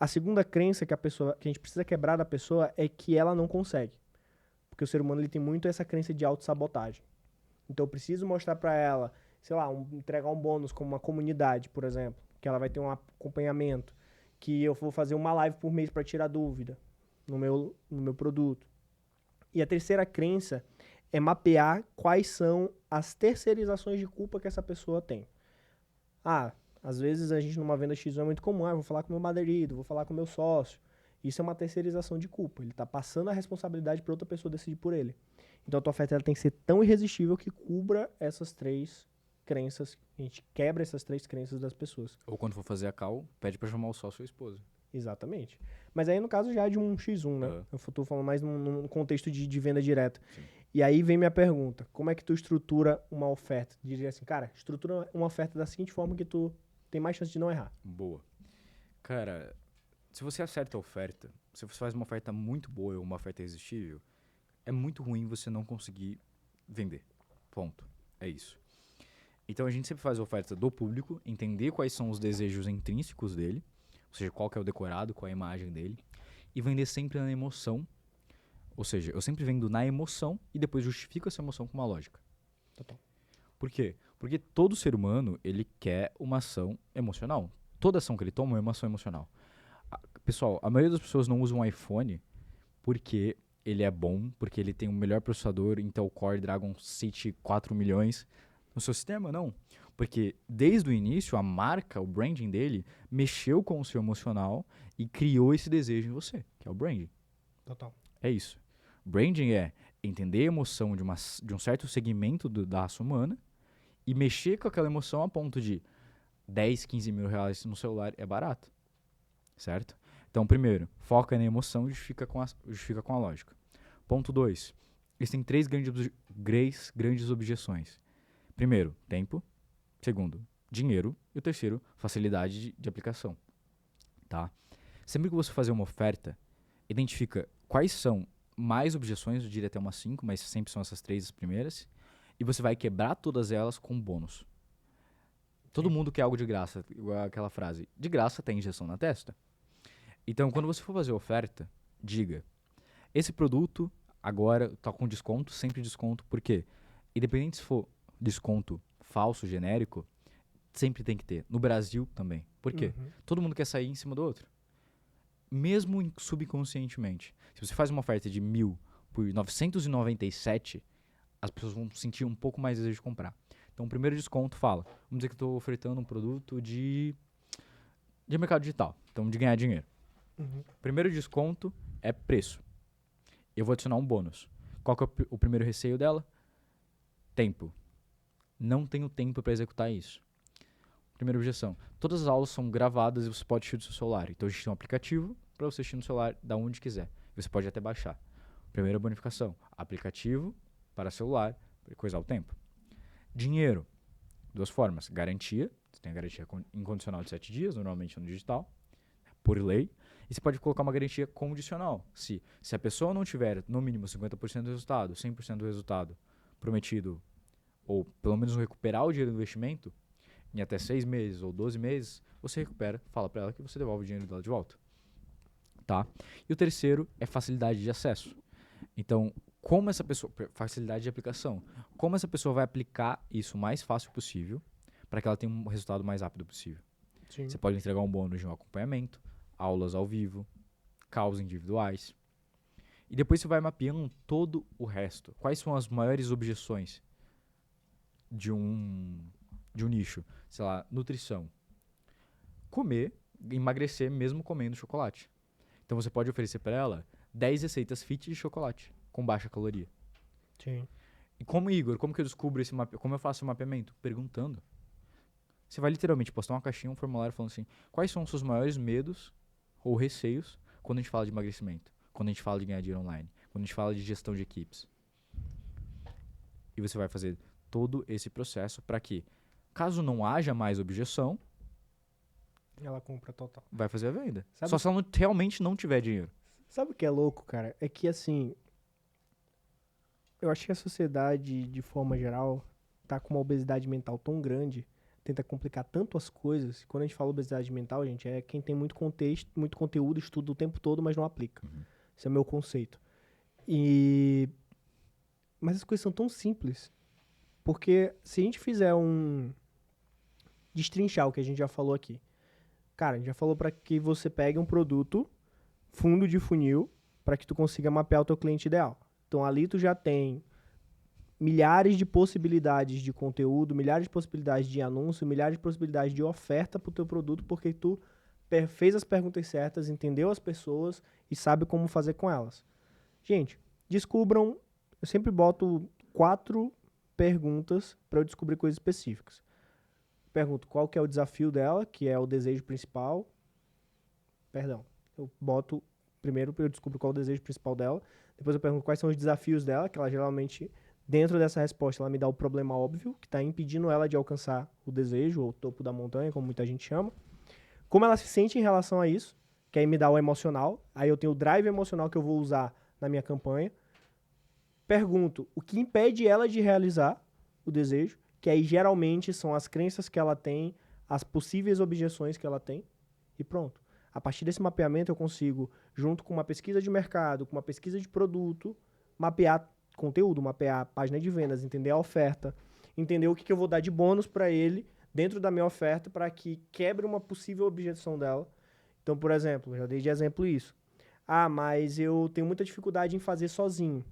A segunda crença que a gente precisa quebrar da pessoa é que ela não consegue. Porque o ser humano ele tem muito essa crença de autossabotagem. Então, eu preciso mostrar para ela, sei lá, entregar um bônus como uma comunidade, por exemplo, que ela vai ter um acompanhamento, que eu vou fazer uma live por mês para tirar dúvida no meu produto. E a terceira crença é mapear quais são as terceirizações de culpa que essa pessoa tem. Ah, às vezes a gente numa venda X1 é muito comum, eu vou falar com meu marido, vou falar com meu sócio. Isso é uma terceirização de culpa. Ele está passando a responsabilidade para outra pessoa decidir por ele. Então a tua oferta ela tem que ser tão irresistível que cubra essas 3 crenças. A gente quebra essas 3 crenças das pessoas. Ou quando for fazer a call, pede pra chamar o sócio ou a esposa. Exatamente. Mas aí no caso já é de um X1, né? Uhum. Eu tô falando mais num contexto de venda direta. Sim. E aí vem minha pergunta. Como é que tu estrutura uma oferta? Diria assim, cara, estrutura uma oferta da seguinte forma que tu tem mais chance de não errar. Boa. Cara, se você acerta a oferta, se você faz uma oferta muito boa ou uma oferta irresistível, é muito ruim você não conseguir vender. Ponto. É isso. Então a gente sempre faz a oferta do público, entender quais são os desejos intrínsecos dele, ou seja, qual que é o decorado, qual é a imagem dele, e vender sempre na emoção. Ou seja, eu sempre vendo na emoção e depois justifico essa emoção com uma lógica. Total. Por quê? Porque todo ser humano, ele quer uma ação emocional. Toda ação que ele toma é uma ação emocional. Pessoal, a maioria das pessoas não usa um iPhone porque ele é bom, porque ele tem o melhor processador Intel Core Dragon City 4 milhões no seu sistema, não. Porque desde o início, a marca, o branding dele, mexeu com o seu emocional e criou esse desejo em você, que é o branding. Total. É isso. Branding é entender a emoção de um certo segmento da raça humana e mexer com aquela emoção a ponto de 10, 15 mil reais no celular é barato. Certo? Então, primeiro, foca na emoção e justifica com a lógica. Ponto 2. Existem 3 grandes objeções. Primeiro, tempo. Segundo, dinheiro. E o terceiro, facilidade de aplicação. Tá? Sempre que você fazer uma oferta, identifica quais são mais objeções, eu diria até umas 5, mas sempre são essas 3 as primeiras. E você vai quebrar todas elas com bônus. Todo mundo quer algo de graça, igual aquela frase. De graça tem injeção na testa. Então, quando você for fazer oferta, diga: esse produto agora está com desconto, sempre desconto. Por quê? Independente se for desconto falso, genérico, sempre tem que ter. No Brasil também. Por quê? Todo mundo quer sair em cima do outro. Mesmo subconscientemente. Se você faz uma oferta de 1.000 por 997, as pessoas vão sentir um pouco mais desejo de comprar. Então, o primeiro desconto fala: vamos dizer que eu estou ofertando um produto de mercado digital. Então, de ganhar dinheiro. Primeiro desconto é preço. Eu vou adicionar um bônus. Qual que é o primeiro receio dela? Tempo. Não tenho tempo para executar isso. Primeira objeção. Todas as aulas são gravadas e você pode assistir do seu celular. Então a gente tem um aplicativo para você assistir no celular da onde quiser. Você pode até baixar. Primeira bonificação. Aplicativo para celular para coisar o tempo. Dinheiro. 2 formas. Garantia. Você tem a garantia incondicional de 7 dias, normalmente no digital, por lei. E você pode colocar uma garantia condicional. Se a pessoa não tiver no mínimo 50% do resultado, 100% do resultado prometido, ou pelo menos recuperar o dinheiro do investimento, em até 6 meses ou 12 meses, você recupera, fala para ela que você devolve o dinheiro dela de volta. Tá? E o terceiro é facilidade de acesso. Então, como essa pessoa... Facilidade de aplicação. Como essa pessoa vai aplicar isso o mais fácil possível para que ela tenha um resultado mais rápido possível. Sim. Você pode entregar um bônus de um acompanhamento, aulas ao vivo, calls individuais. E depois você vai mapeando todo o resto. Quais são as maiores objeções de um nicho? Sei lá, nutrição. Comer, emagrecer mesmo comendo chocolate. Então você pode oferecer para ela 10 receitas fit de chocolate, com baixa caloria. Sim. E como, Igor, como que eu descubro esse mapeamento? Como eu faço o mapeamento? Perguntando. Você vai literalmente postar uma caixinha, um formulário falando assim: quais são os seus maiores medos ou receios quando a gente fala de emagrecimento, quando a gente fala de ganhar dinheiro online, quando a gente fala de gestão de equipes. E você vai fazer todo esse processo para que, caso não haja mais objeção, Ela compra total. vai fazer a venda. Sabe- Só se ela realmente não tiver dinheiro. Sabe o que é louco, cara? É que, assim, eu acho que a sociedade, de forma geral, tá com uma obesidade mental tão grande, tenta complicar tanto as coisas. Quando a gente fala obesidade mental, gente, é quem tem muito contexto, muito conteúdo, estuda o tempo todo, mas não aplica. Esse é o meu conceito. Mas as coisas são tão simples. Porque se a gente fizer destrinchar o que a gente já falou aqui. Cara, a gente já falou para que você pegue um produto, fundo de funil, para que tu consiga mapear o teu cliente ideal. Então ali tu já tem milhares de possibilidades de conteúdo, milhares de possibilidades de anúncio, milhares de possibilidades de oferta para o teu produto, porque tu fez as perguntas certas, entendeu as pessoas e sabe como fazer com elas. Gente, descubram, eu sempre boto 4 perguntas para eu descobrir coisas específicas. Pergunto qual que é o desafio dela, que é o desejo principal. Perdão, eu boto primeiro eu descubro qual é o desejo principal dela, depois eu pergunto quais são os desafios dela, que ela geralmente, dentro dessa resposta, ela me dá o problema óbvio, que está impedindo ela de alcançar o desejo, ou o topo da montanha, como muita gente chama. Como ela se sente em relação a isso, que aí me dá o emocional, aí eu tenho o drive emocional que eu vou usar na minha campanha. Pergunto o que impede ela de realizar o desejo, que aí geralmente são as crenças que ela tem, as possíveis objeções que ela tem, e pronto. A partir desse mapeamento eu consigo, junto com uma pesquisa de mercado, com uma pesquisa de produto, mapear conteúdo, mapear a página de vendas, entender a oferta, entender o que eu vou dar de bônus para ele dentro da minha oferta para que quebre uma possível objeção dela. Então, por exemplo, já dei de exemplo isso. Ah, mas eu tenho muita dificuldade em fazer sozinho.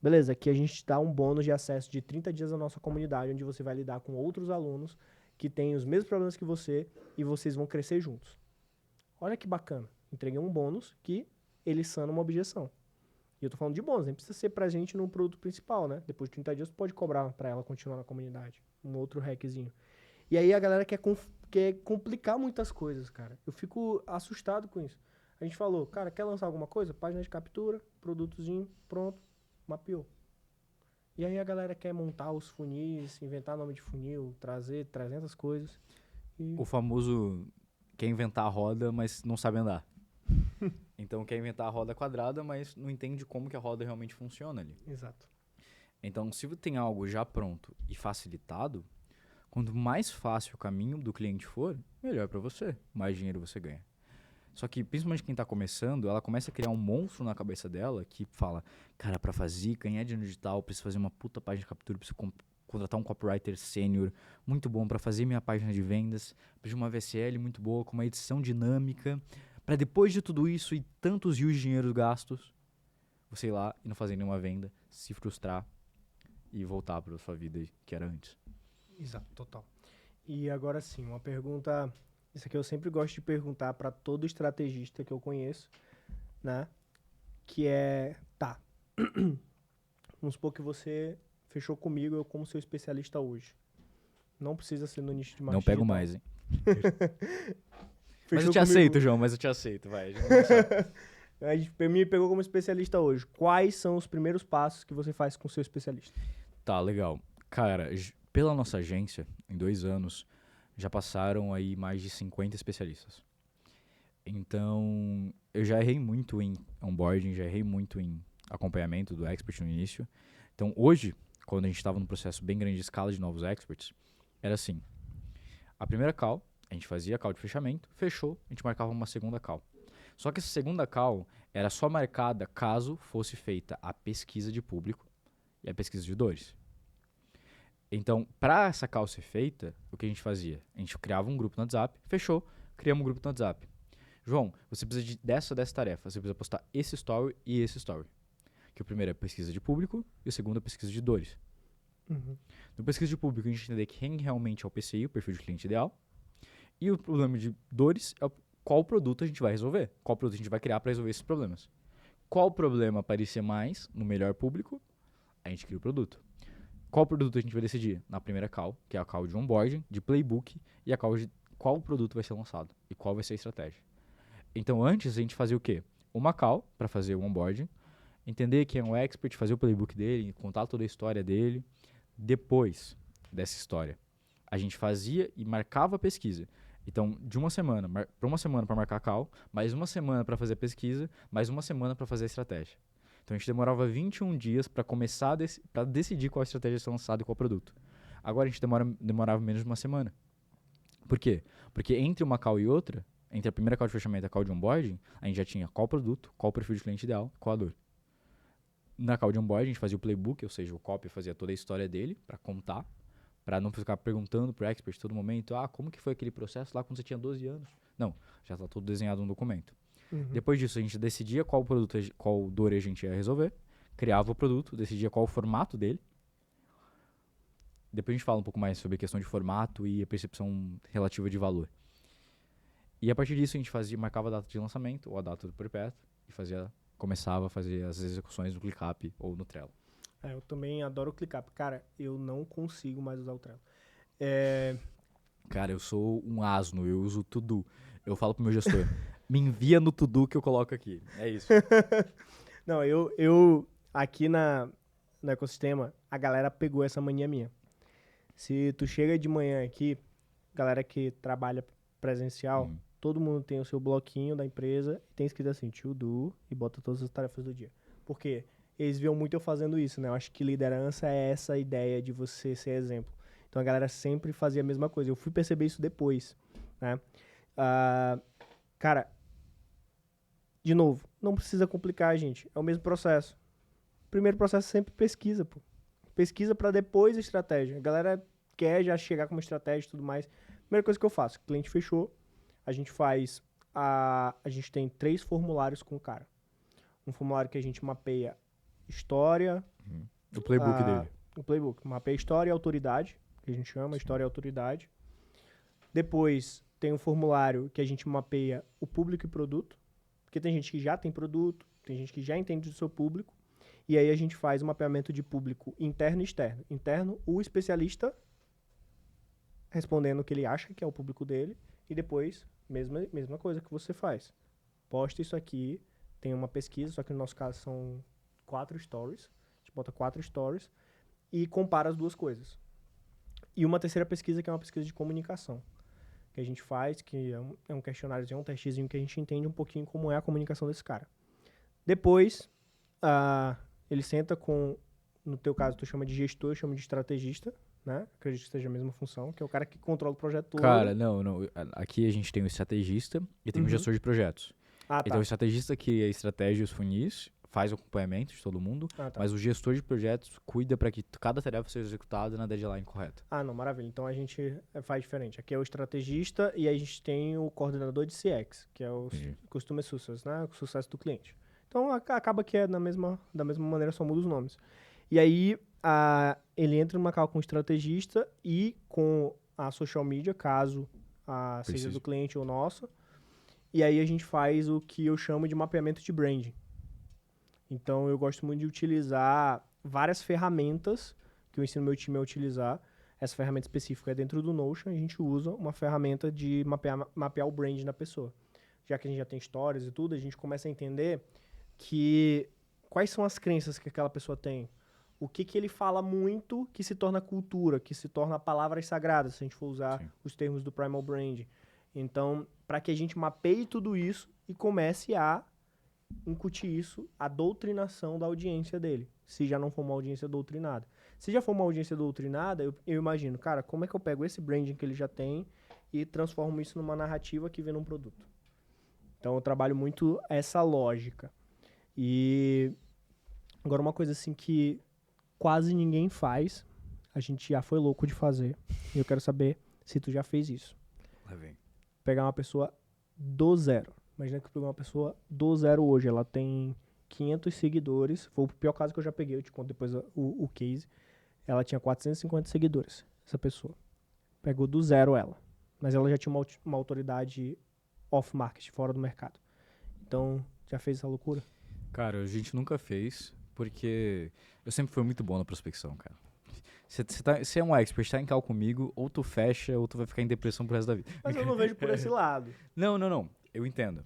Beleza, aqui a gente dá um bônus de acesso de 30 dias à nossa comunidade, onde você vai lidar com outros alunos que têm os mesmos problemas que você e vocês vão crescer juntos. Olha que bacana. Entreguei um bônus que ele sana uma objeção. E eu tô falando de bônus, nem precisa ser pra gente no produto principal, né? Depois de 30 dias, tu pode cobrar pra ela continuar na comunidade. Um outro hackzinho. E aí a galera quer complicar muitas coisas, cara. Eu fico assustado com isso. A gente falou, cara, quer lançar alguma coisa? Página de captura, produtozinho, pronto, mapeou. E aí a galera quer montar os funis, inventar nome de funil, trazer 300 coisas. O famoso quer inventar a roda, mas não sabe andar. Então quer inventar a roda quadrada, mas não entende como que a roda realmente funciona ali. Exato. Então, se tem algo já pronto e facilitado, quanto mais fácil o caminho do cliente for, melhor para você, mais dinheiro você ganha. Só que, principalmente quem tá começando, ela começa a criar um monstro na cabeça dela que fala, cara, pra fazer, ganhar dinheiro digital, eu preciso fazer uma puta página de captura, eu preciso contratar um copywriter sênior muito bom pra fazer minha página de vendas, preciso de uma VSL muito boa, com uma edição dinâmica, pra depois de tudo isso e tantos rios de dinheiro gastos, você ir lá e não fazer nenhuma venda, se frustrar e voltar pra sua vida que era antes. Exato, total. E agora sim, uma pergunta. Isso aqui eu sempre gosto de perguntar para todo estrategista que eu conheço, né? Que é, tá. Vamos supor que você fechou comigo, eu como seu especialista hoje. Não precisa ser no nicho de marketing Não pego digital. mais, hein? Mas Fechou eu te comigo- aceito, João, mas eu te aceito, vai. A gente me pegou como especialista hoje. Quais são os primeiros passos que você faz com o seu especialista? Tá, legal. Cara, pela nossa agência, em 2 anos, já passaram aí mais de 50 especialistas. Então, eu já errei muito em onboarding, já errei muito em acompanhamento do expert no início. Então, hoje, quando a gente estava num processo bem grande de escala de novos experts, era assim, a primeira call, a gente fazia a call de fechamento, fechou, a gente marcava uma segunda call. Só que essa segunda call era só marcada caso fosse feita a pesquisa de público e a pesquisa de dores. Então, para essa call ser feita, o que a gente fazia? A gente criava um grupo no WhatsApp, fechou, criamos um grupo no WhatsApp. João, você precisa dessa tarefa, você precisa postar esse story e esse story. Que o primeiro é pesquisa de público e o segundo é pesquisa de dores. No pesquisa de público, a gente entender quem realmente é o PCI, o perfil de cliente ideal. E o problema de dores é qual produto a gente vai resolver, qual produto a gente vai criar para resolver esses problemas. Qual problema aparecer mais no melhor público, a gente cria o produto. Qual produto a gente vai decidir? Na primeira call, que é a call de onboarding, de playbook, e a call de qual produto vai ser lançado e qual vai ser a estratégia. Então, antes, a gente fazia o quê? Uma call para fazer o onboarding, entender quem é um expert, fazer o playbook dele, contar toda a história dele. Depois dessa história, a gente fazia e marcava a pesquisa. Então, de uma semana, para uma semana para marcar a call, mais uma semana para fazer a pesquisa, mais uma semana para fazer a estratégia. Então, a gente demorava 21 dias para começar para decidir qual estratégia ia ser lançada e qual produto. Agora, a gente demorava menos de uma semana. Por quê? Porque entre uma call e outra, entre a primeira call de fechamento e a call de onboarding, a gente já tinha qual produto, qual perfil de cliente ideal, qual a dor. Na call de onboarding, a gente fazia o playbook, ou seja, o copy fazia toda a história dele para contar, para não ficar perguntando pro expert todo momento, como que foi aquele processo lá quando você tinha 12 anos? Não, já está tudo desenhado no documento. Depois disso, a gente decidia qual produto, qual dor a gente ia resolver, criava o produto, decidia qual o formato dele. Depois a gente fala um pouco mais sobre a questão de formato e a percepção relativa de valor. E a partir disso, a gente marcava a data de lançamento ou a data do perpétuo e começava a fazer as execuções no ClickUp ou no Trello. Eu também adoro o ClickUp. Cara, eu não consigo mais usar o Trello. Cara, eu sou um asno, eu uso o To-Do. Eu falo pro meu gestor, me envia no To-Do que eu coloco aqui. É isso. Não, eu aqui no ecossistema, a galera pegou essa mania minha. Se tu chega de manhã aqui, galera que trabalha presencial, todo mundo tem o seu bloquinho da empresa, tem escrito assim, to do, e bota todas as tarefas do dia. Por quê? Eles viam muito eu fazendo isso, né? Eu acho que liderança é essa ideia de você ser exemplo. Então a galera sempre fazia a mesma coisa. Eu fui perceber isso depois, né? Cara, de novo, não precisa complicar, gente. É o mesmo processo. Primeiro processo é sempre pesquisa, pô. Pesquisa para depois a estratégia. A galera quer já chegar com uma estratégia e tudo mais. Primeira coisa que eu faço, cliente fechou, a gente faz a gente tem 3 formulários com o cara. Um formulário que a gente mapeia história, O playbook dele. O playbook, mapeia história e autoridade, que a gente chama, história e autoridade. Depois tem um formulário que a gente mapeia o público e produto, porque tem gente que já tem produto, tem gente que já entende do seu público, e aí a gente faz um mapeamento de público interno e externo. Interno, o especialista respondendo o que ele acha que é o público dele, e depois, mesma coisa que você faz. Posta isso aqui, tem uma pesquisa, só que no nosso caso são 4 stories, a gente bota 4 stories, e compara as duas coisas. E uma terceira pesquisa, que é uma pesquisa de comunicação, que a gente faz, que é um questionário, um testezinho que a gente entende um pouquinho como é a comunicação desse cara. Depois, ele senta com, no teu caso tu chama de gestor, eu chamo de estrategista, né? Acredito que seja a mesma função, que é o cara que controla o projeto todo. Cara, não. Aqui a gente tem o estrategista e tem o gestor de projetos. Então o estrategista cria a estratégia e os funis, faz o acompanhamento de todo mundo, mas o gestor de projetos cuida para que cada tarefa seja executada na deadline correta. Não, maravilha. Então a gente faz diferente. Aqui é o estrategista e a gente tem o coordenador de CX, que é o Customer Success, né? O sucesso do cliente. Então acaba que é da mesma maneira, só muda os nomes. E aí ele entra numa call com o estrategista e com a social media, caso seja do cliente ou nosso. E aí a gente faz o que eu chamo de mapeamento de branding. Então eu gosto muito de utilizar várias ferramentas que eu ensino meu time a utilizar. Essa ferramenta específica é dentro do Notion, a gente usa uma ferramenta de mapear o brand da pessoa. Já que a gente já tem histórias e tudo, a gente começa a entender quais são as crenças que aquela pessoa tem. O que ele fala muito que se torna cultura, que se torna palavras sagradas, se a gente for usar os termos do Primal Brand. Então, para que a gente mapeie tudo isso e comece a incutir isso, a doutrinação da audiência dele, se já não for uma audiência doutrinada. Se já for uma audiência doutrinada, eu imagino, cara, como é que eu pego esse branding que ele já tem e transformo isso numa narrativa que vem num produto? Então, eu trabalho muito essa lógica. E agora uma coisa assim que quase ninguém faz, a gente já foi louco de fazer, e eu quero saber se tu já fez isso. Lá vem. Pegar uma pessoa do zero. Imagina que eu peguei uma pessoa do zero hoje, ela tem 500 seguidores, foi o pior caso que eu já peguei, eu te conto depois o case. Ela tinha 450 seguidores, essa pessoa. Pegou do zero ela, mas ela já tinha uma autoridade off-market, fora do mercado. Então, já fez essa loucura? Cara, a gente nunca fez, porque eu sempre fui muito bom na prospecção, cara. Você é um expert, tá em call comigo, ou tu fecha, ou tu vai ficar em depressão pro resto da vida. Mas eu não vejo por esse lado. Não. Eu entendo.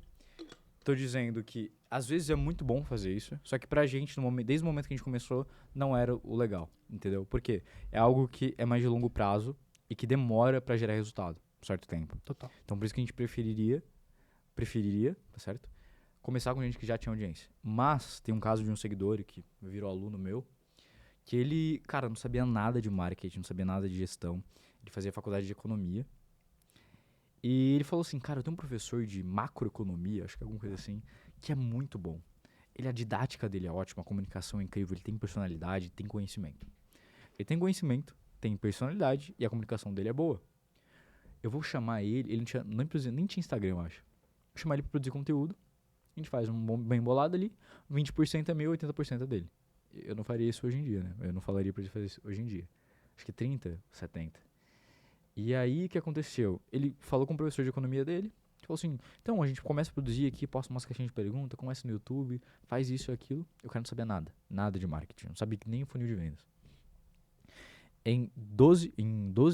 Tô dizendo que às vezes é muito bom fazer isso, só que pra gente, desde o momento que a gente começou, não era o legal, entendeu? Por quê? É algo que é mais de longo prazo e que demora pra gerar resultado, um certo tempo. Total. Então por isso que a gente preferiria, tá certo? Começar com gente que já tinha audiência. Mas tem um caso de um seguidor que virou aluno meu, que ele, cara, não sabia nada de marketing, não sabia nada de gestão. Ele fazia faculdade de economia. E ele falou assim, cara, eu tenho um professor de macroeconomia, acho que é alguma coisa assim, que é muito bom. A didática dele é ótima, a comunicação é incrível, ele tem personalidade, tem conhecimento. Ele tem conhecimento, tem personalidade e a comunicação dele é boa. Eu vou chamar ele não tinha, nem tinha Instagram, eu acho. Vou chamar ele pra produzir conteúdo, a gente faz um bem bolado ali, 20% é meu, 80% é dele. Eu não faria isso hoje em dia, né? Eu não falaria pra ele fazer isso hoje em dia. Acho que 30, 70. E aí, o que aconteceu? Ele falou com o professor de economia dele, falou assim, então, a gente começa a produzir aqui, posta umas caixinhas de pergunta, começa no YouTube, faz isso e aquilo. O cara não sabia nada de marketing, não sabia nem o funil de vendas. Em 12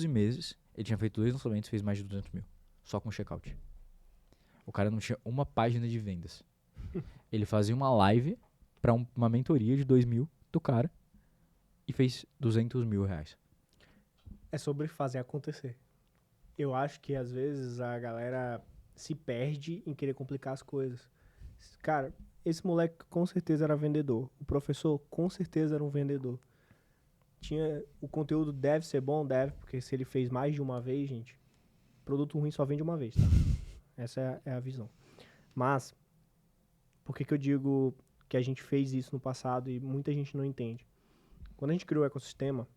meses, ele tinha feito 2 lançamentos e fez mais de 200 mil, só com checkout. O cara não tinha uma página de vendas. Ele fazia uma live pra uma mentoria de 2 mil do cara e fez 200 mil reais. É sobre fazer acontecer. Eu acho que às vezes a galera se perde em querer complicar as coisas. Cara, esse moleque com certeza era vendedor. O professor com certeza era um vendedor. O conteúdo deve ser bom, deve, porque se ele fez mais de uma vez, gente, produto ruim só vende uma vez, tá? Essa é a visão. Mas, por que eu digo que a gente fez isso no passado e muita gente não entende? Quando a gente criou o ecossistema,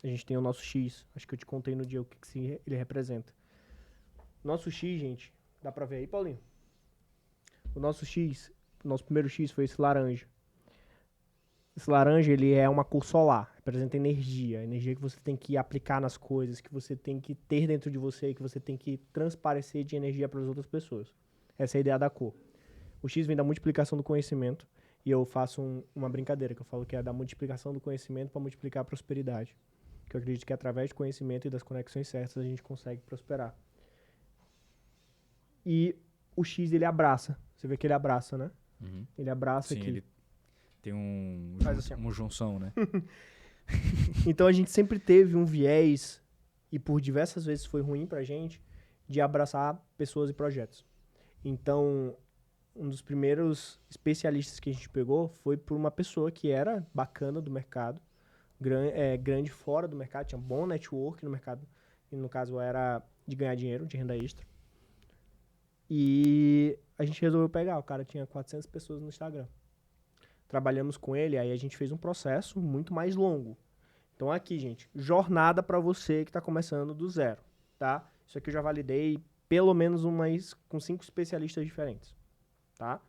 a gente tem o nosso X. Acho que eu te contei no dia o que ele representa. Nosso X, gente, dá pra ver aí, Paulinho? O nosso X, o nosso primeiro X foi esse laranja. Esse laranja, ele é uma cor solar, representa energia. Energia que você tem que aplicar nas coisas, que você tem que ter dentro de você, que você tem que transparecer de energia para as outras pessoas. Essa é a ideia da cor. O X vem da multiplicação do conhecimento, e eu faço uma brincadeira, que eu falo que é da multiplicação do conhecimento para multiplicar a prosperidade. Que eu acredito que através de conhecimento e das conexões certas a gente consegue prosperar. E o X, ele abraça. Você vê que ele abraça, né? Uhum. Ele abraça Sim, aqui. ele tem Assim, uma junção, né? Então a gente sempre teve um viés, e por diversas vezes foi ruim pra gente, de abraçar pessoas e projetos. Então, um dos primeiros especialistas que a gente pegou foi por uma pessoa que era bacana do mercado, grande fora do mercado, tinha bom network no mercado, e no caso era de ganhar dinheiro, de renda extra. E a gente resolveu pegar, o cara tinha 400 pessoas no Instagram. Trabalhamos com ele, aí a gente fez um processo muito mais longo. Então aqui, gente, jornada para você que está começando do zero, tá? Isso aqui eu já validei pelo menos com 5 especialistas diferentes, tá?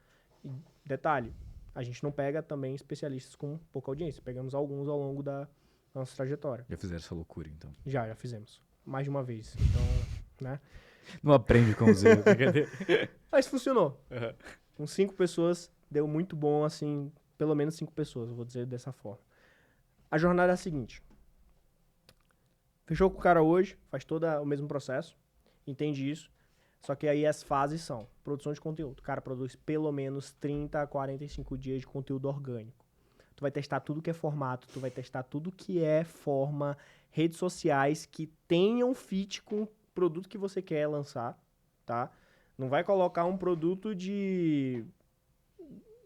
E detalhe, a gente não pega também especialistas com pouca audiência, pegamos alguns ao longo da nossa trajetória. Já fizeram essa loucura, então. Já fizemos. Mais de uma vez. Então, né? Não aprende com os erros, brincadeira. Mas funcionou. Uhum. Com 5 pessoas, deu muito bom, assim, pelo menos 5 pessoas, eu vou dizer dessa forma. A jornada é a seguinte. Fechou com o cara hoje, faz todo o mesmo processo, entende isso. Só que aí as fases são produção de conteúdo. O cara produz pelo menos 30 a 45 dias de conteúdo orgânico. Tu vai testar tudo que é formato, tu vai testar tudo que é forma, redes sociais que tenham fit com o produto que você quer lançar, tá? Não vai colocar um produto de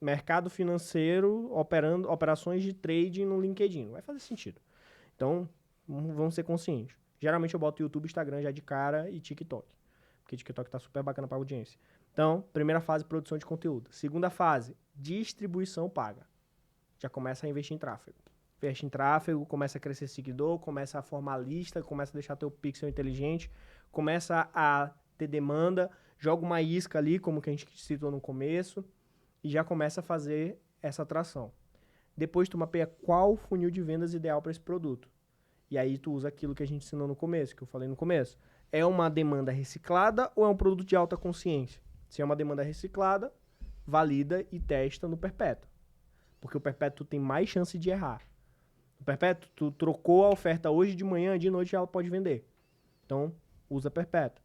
mercado financeiro operando operações de trading no LinkedIn. Não vai fazer sentido. Então, vamos ser conscientes. Geralmente eu boto YouTube, Instagram já de cara e TikTok. Porque TikTok tá super bacana para audiência. Então, primeira fase, produção de conteúdo. Segunda fase, distribuição paga. Já começa a investir em tráfego. Investe em tráfego, começa a crescer seguidor, começa a formar lista, começa a deixar teu pixel inteligente, começa a ter demanda, joga uma isca ali, como que a gente citou no começo, e já começa a fazer essa atração. Depois tu mapeia qual o funil de vendas ideal para esse produto. E aí tu usa aquilo que a gente ensinou no começo, que eu falei no começo. É uma demanda reciclada ou é um produto de alta consciência? Se é uma demanda reciclada, valida e testa no perpétuo. Porque o perpétuo tem mais chance de errar. O perpétuo, tu trocou a oferta hoje de manhã, de noite ela pode vender. Então, usa perpétuo.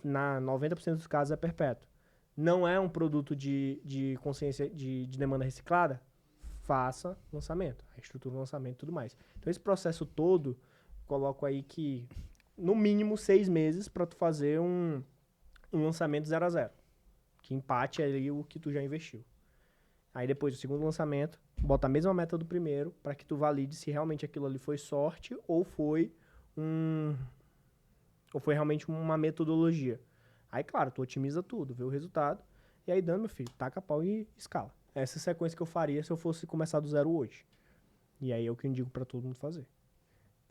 Na 90% dos casos é perpétuo. Não é um produto de consciência de demanda reciclada? Faça lançamento, reestrutura o lançamento e tudo mais. Então esse processo todo, coloco aí que no mínimo 6 meses para tu fazer um lançamento 0 a 0, que empate ali o que tu já investiu. Aí depois do segundo lançamento, bota a mesma meta do primeiro para que tu valide se realmente aquilo ali foi sorte ou foi realmente uma metodologia. Aí, claro, tu otimiza tudo, vê o resultado, e aí dando, meu filho, taca a pau e escala. Essa é a sequência que eu faria se eu fosse começar do zero hoje. E aí é o que eu indico pra todo mundo fazer.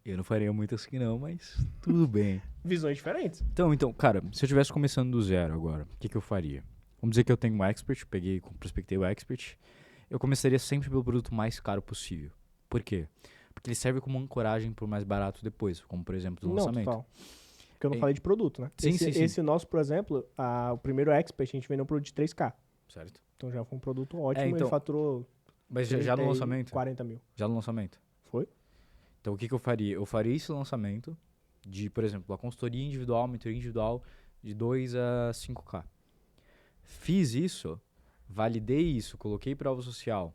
Eu não faria muito assim não, mas tudo bem. Visões diferentes. Então, cara, se eu estivesse começando do zero agora, o que eu faria? Vamos dizer que eu tenho um expert, prospectei o expert. Eu começaria sempre pelo produto mais caro possível. Por quê? Porque ele serve como ancoragem pro mais barato depois, como por exemplo do lançamento. Não, total. Porque eu não falei de produto, né? Sim, sim. Esse nosso, por exemplo, o primeiro expert, a gente vendeu um produto de 3K. Certo. Então já foi um produto ótimo, então, ele faturou mas já no lançamento? 40 mil. Já no lançamento. Foi? Então o que eu faria? Eu faria esse lançamento de, por exemplo, a consultoria individual, mentoria individual de 2 a 5K. Fiz isso, validei isso, coloquei prova social.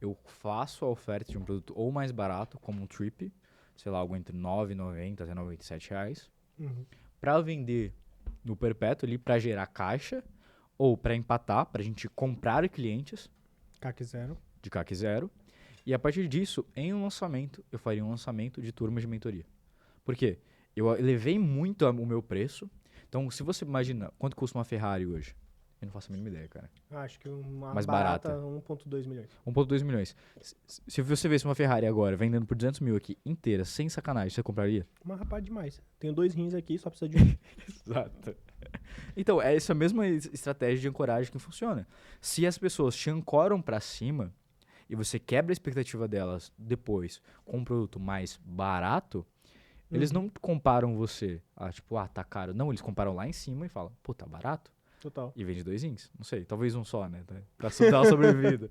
Eu faço a oferta de um produto ou mais barato, como um Trip, sei lá, algo entre R$ 9,90 até R$ 97 reais, para vender no perpétuo ali, para gerar caixa, ou para empatar, para a gente comprar clientes CAC zero. de CAC zero. E a partir disso, em um lançamento, eu faria um lançamento de turmas de mentoria. Por quê? Eu elevei muito o meu preço. Então, se você imagina quanto custa uma Ferrari hoje, eu não faço a mínima ideia, cara. Acho que uma Mais barata, barata. 1,2 milhões. 1,2 milhões. Se você visse uma Ferrari agora vendendo por 200 mil aqui, inteira, sem sacanagem, você compraria? Uma rapaz demais. Tenho 2 rins aqui, só precisa de um. Exato. Então, é essa mesma estratégia de ancoragem que funciona. Se as pessoas te ancoram pra cima e você quebra a expectativa delas depois com um produto mais barato, eles não comparam você a tipo, tá caro. Não, eles comparam lá em cima e falam, pô, tá barato? Total. E vende 2 rins. Não sei, talvez um só, né? Pra dar uma sobrevida.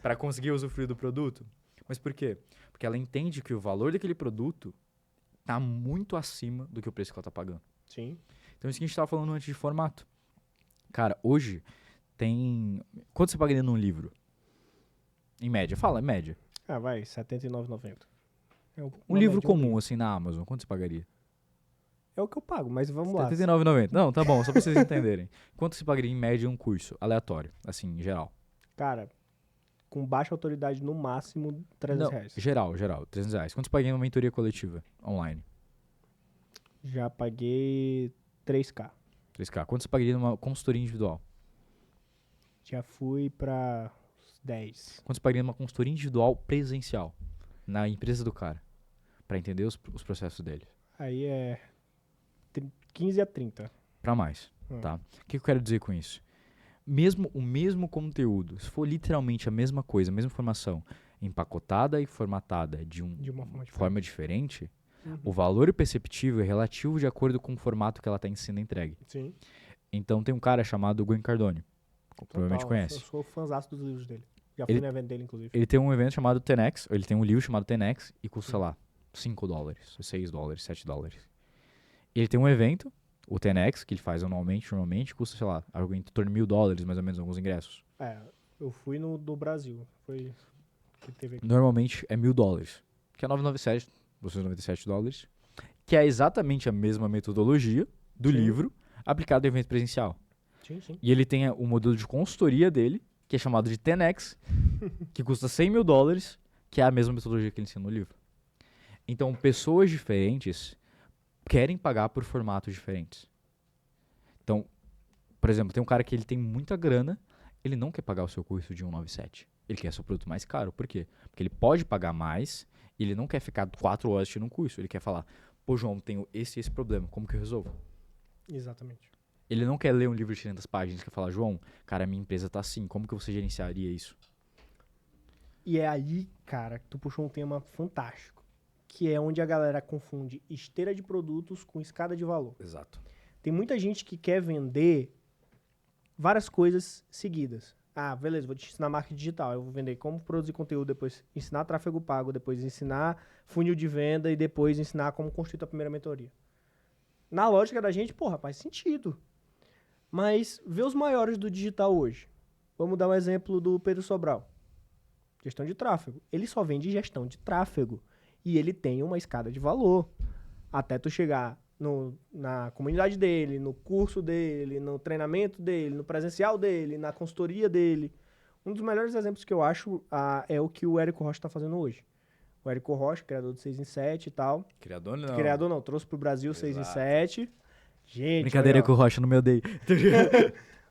Pra conseguir usufruir do produto. Mas por quê? Porque ela entende que o valor daquele produto tá muito acima do que o preço que ela tá pagando. Sim. Então, isso que a gente tava falando antes de formato. Cara, hoje tem... Quanto você pagaria num livro? Em média. Fala, em média. Vai, R$ 79,90. Um livro comum, assim, na Amazon. Quanto você pagaria? É o que eu pago, mas vamos lá. R$ 79,90. Não, tá bom, só pra vocês entenderem. Quanto você pagaria em média um curso aleatório, assim, em geral? Cara, com baixa autoridade, no máximo, R$300. Geral, R$300. Quanto você pagaria numa mentoria coletiva online? Já paguei 3K. 3K. Quanto você pagaria numa consultoria individual? Já fui pra 10. Quanto você pagaria numa consultoria individual presencial? Na empresa do cara? Pra entender os processos dele? Aí é 15 a 30. Pra mais, tá? O que eu quero dizer com isso? O mesmo conteúdo, se for literalmente a mesma coisa, a mesma informação, empacotada e formatada de uma forma diferente, o valor perceptível é relativo de acordo com o formato que ela está sendo entregue. Sim. Então tem um cara chamado Gwen Cardone, provavelmente conhece. Eu sou fãzaço dos livros dele. Já fui no evento dele, inclusive. Ele tem um evento chamado 10X, ele tem um livro chamado 10X e custa, sei lá, $5, $6, $7. Ele tem um evento, o 10X, que ele faz normalmente custa, sei lá, algo em torno de $1.000, mais ou menos, alguns ingressos. Eu fui no do Brasil. Foi que teve aqui. Normalmente é $1.000, que é $997, que é exatamente a mesma metodologia do livro aplicado em evento presencial. Sim, sim. E ele tem o modelo de consultoria dele, que é chamado de 10X, que custa $100 mil, que é a mesma metodologia que ele ensina no livro. Então, pessoas diferentes querem pagar por formatos diferentes. Então, por exemplo, tem um cara que ele tem muita grana, ele não quer pagar o seu curso de 197. Ele quer seu produto mais caro. Por quê? Porque ele pode pagar mais e ele não quer ficar 4 horas assistindo um curso. Ele quer falar, pô, João, tenho esse problema, como que eu resolvo? Exatamente. Ele não quer ler um livro de 500 páginas, quer falar, João, cara, minha empresa tá assim, como que você gerenciaria isso? E é aí, cara, que tu puxou um tema fantástico, que é onde a galera confunde esteira de produtos com escada de valor. Exato. Tem muita gente que quer vender várias coisas seguidas. Beleza, vou te ensinar marketing digital, eu vou vender como produzir conteúdo, depois ensinar tráfego pago, depois ensinar funil de venda e depois ensinar como construir a primeira mentoria. Na lógica da gente, porra, faz sentido. Mas vê os maiores do digital hoje. Vamos dar um exemplo do Pedro Sobral. Gestão de tráfego. Ele só vende gestão de tráfego. E ele tem uma escada de valor. Até tu chegar na comunidade dele, no curso dele, no treinamento dele, no presencial dele, na consultoria dele. Um dos melhores exemplos que eu acho é o que o Érico Rocha está fazendo hoje. O Érico Rocha, criador do 6 em 7 e tal. Criador não. Criador não, trouxe pro Brasil 6 em 7. Gente, Brincadeira que o Rocha não me odeia.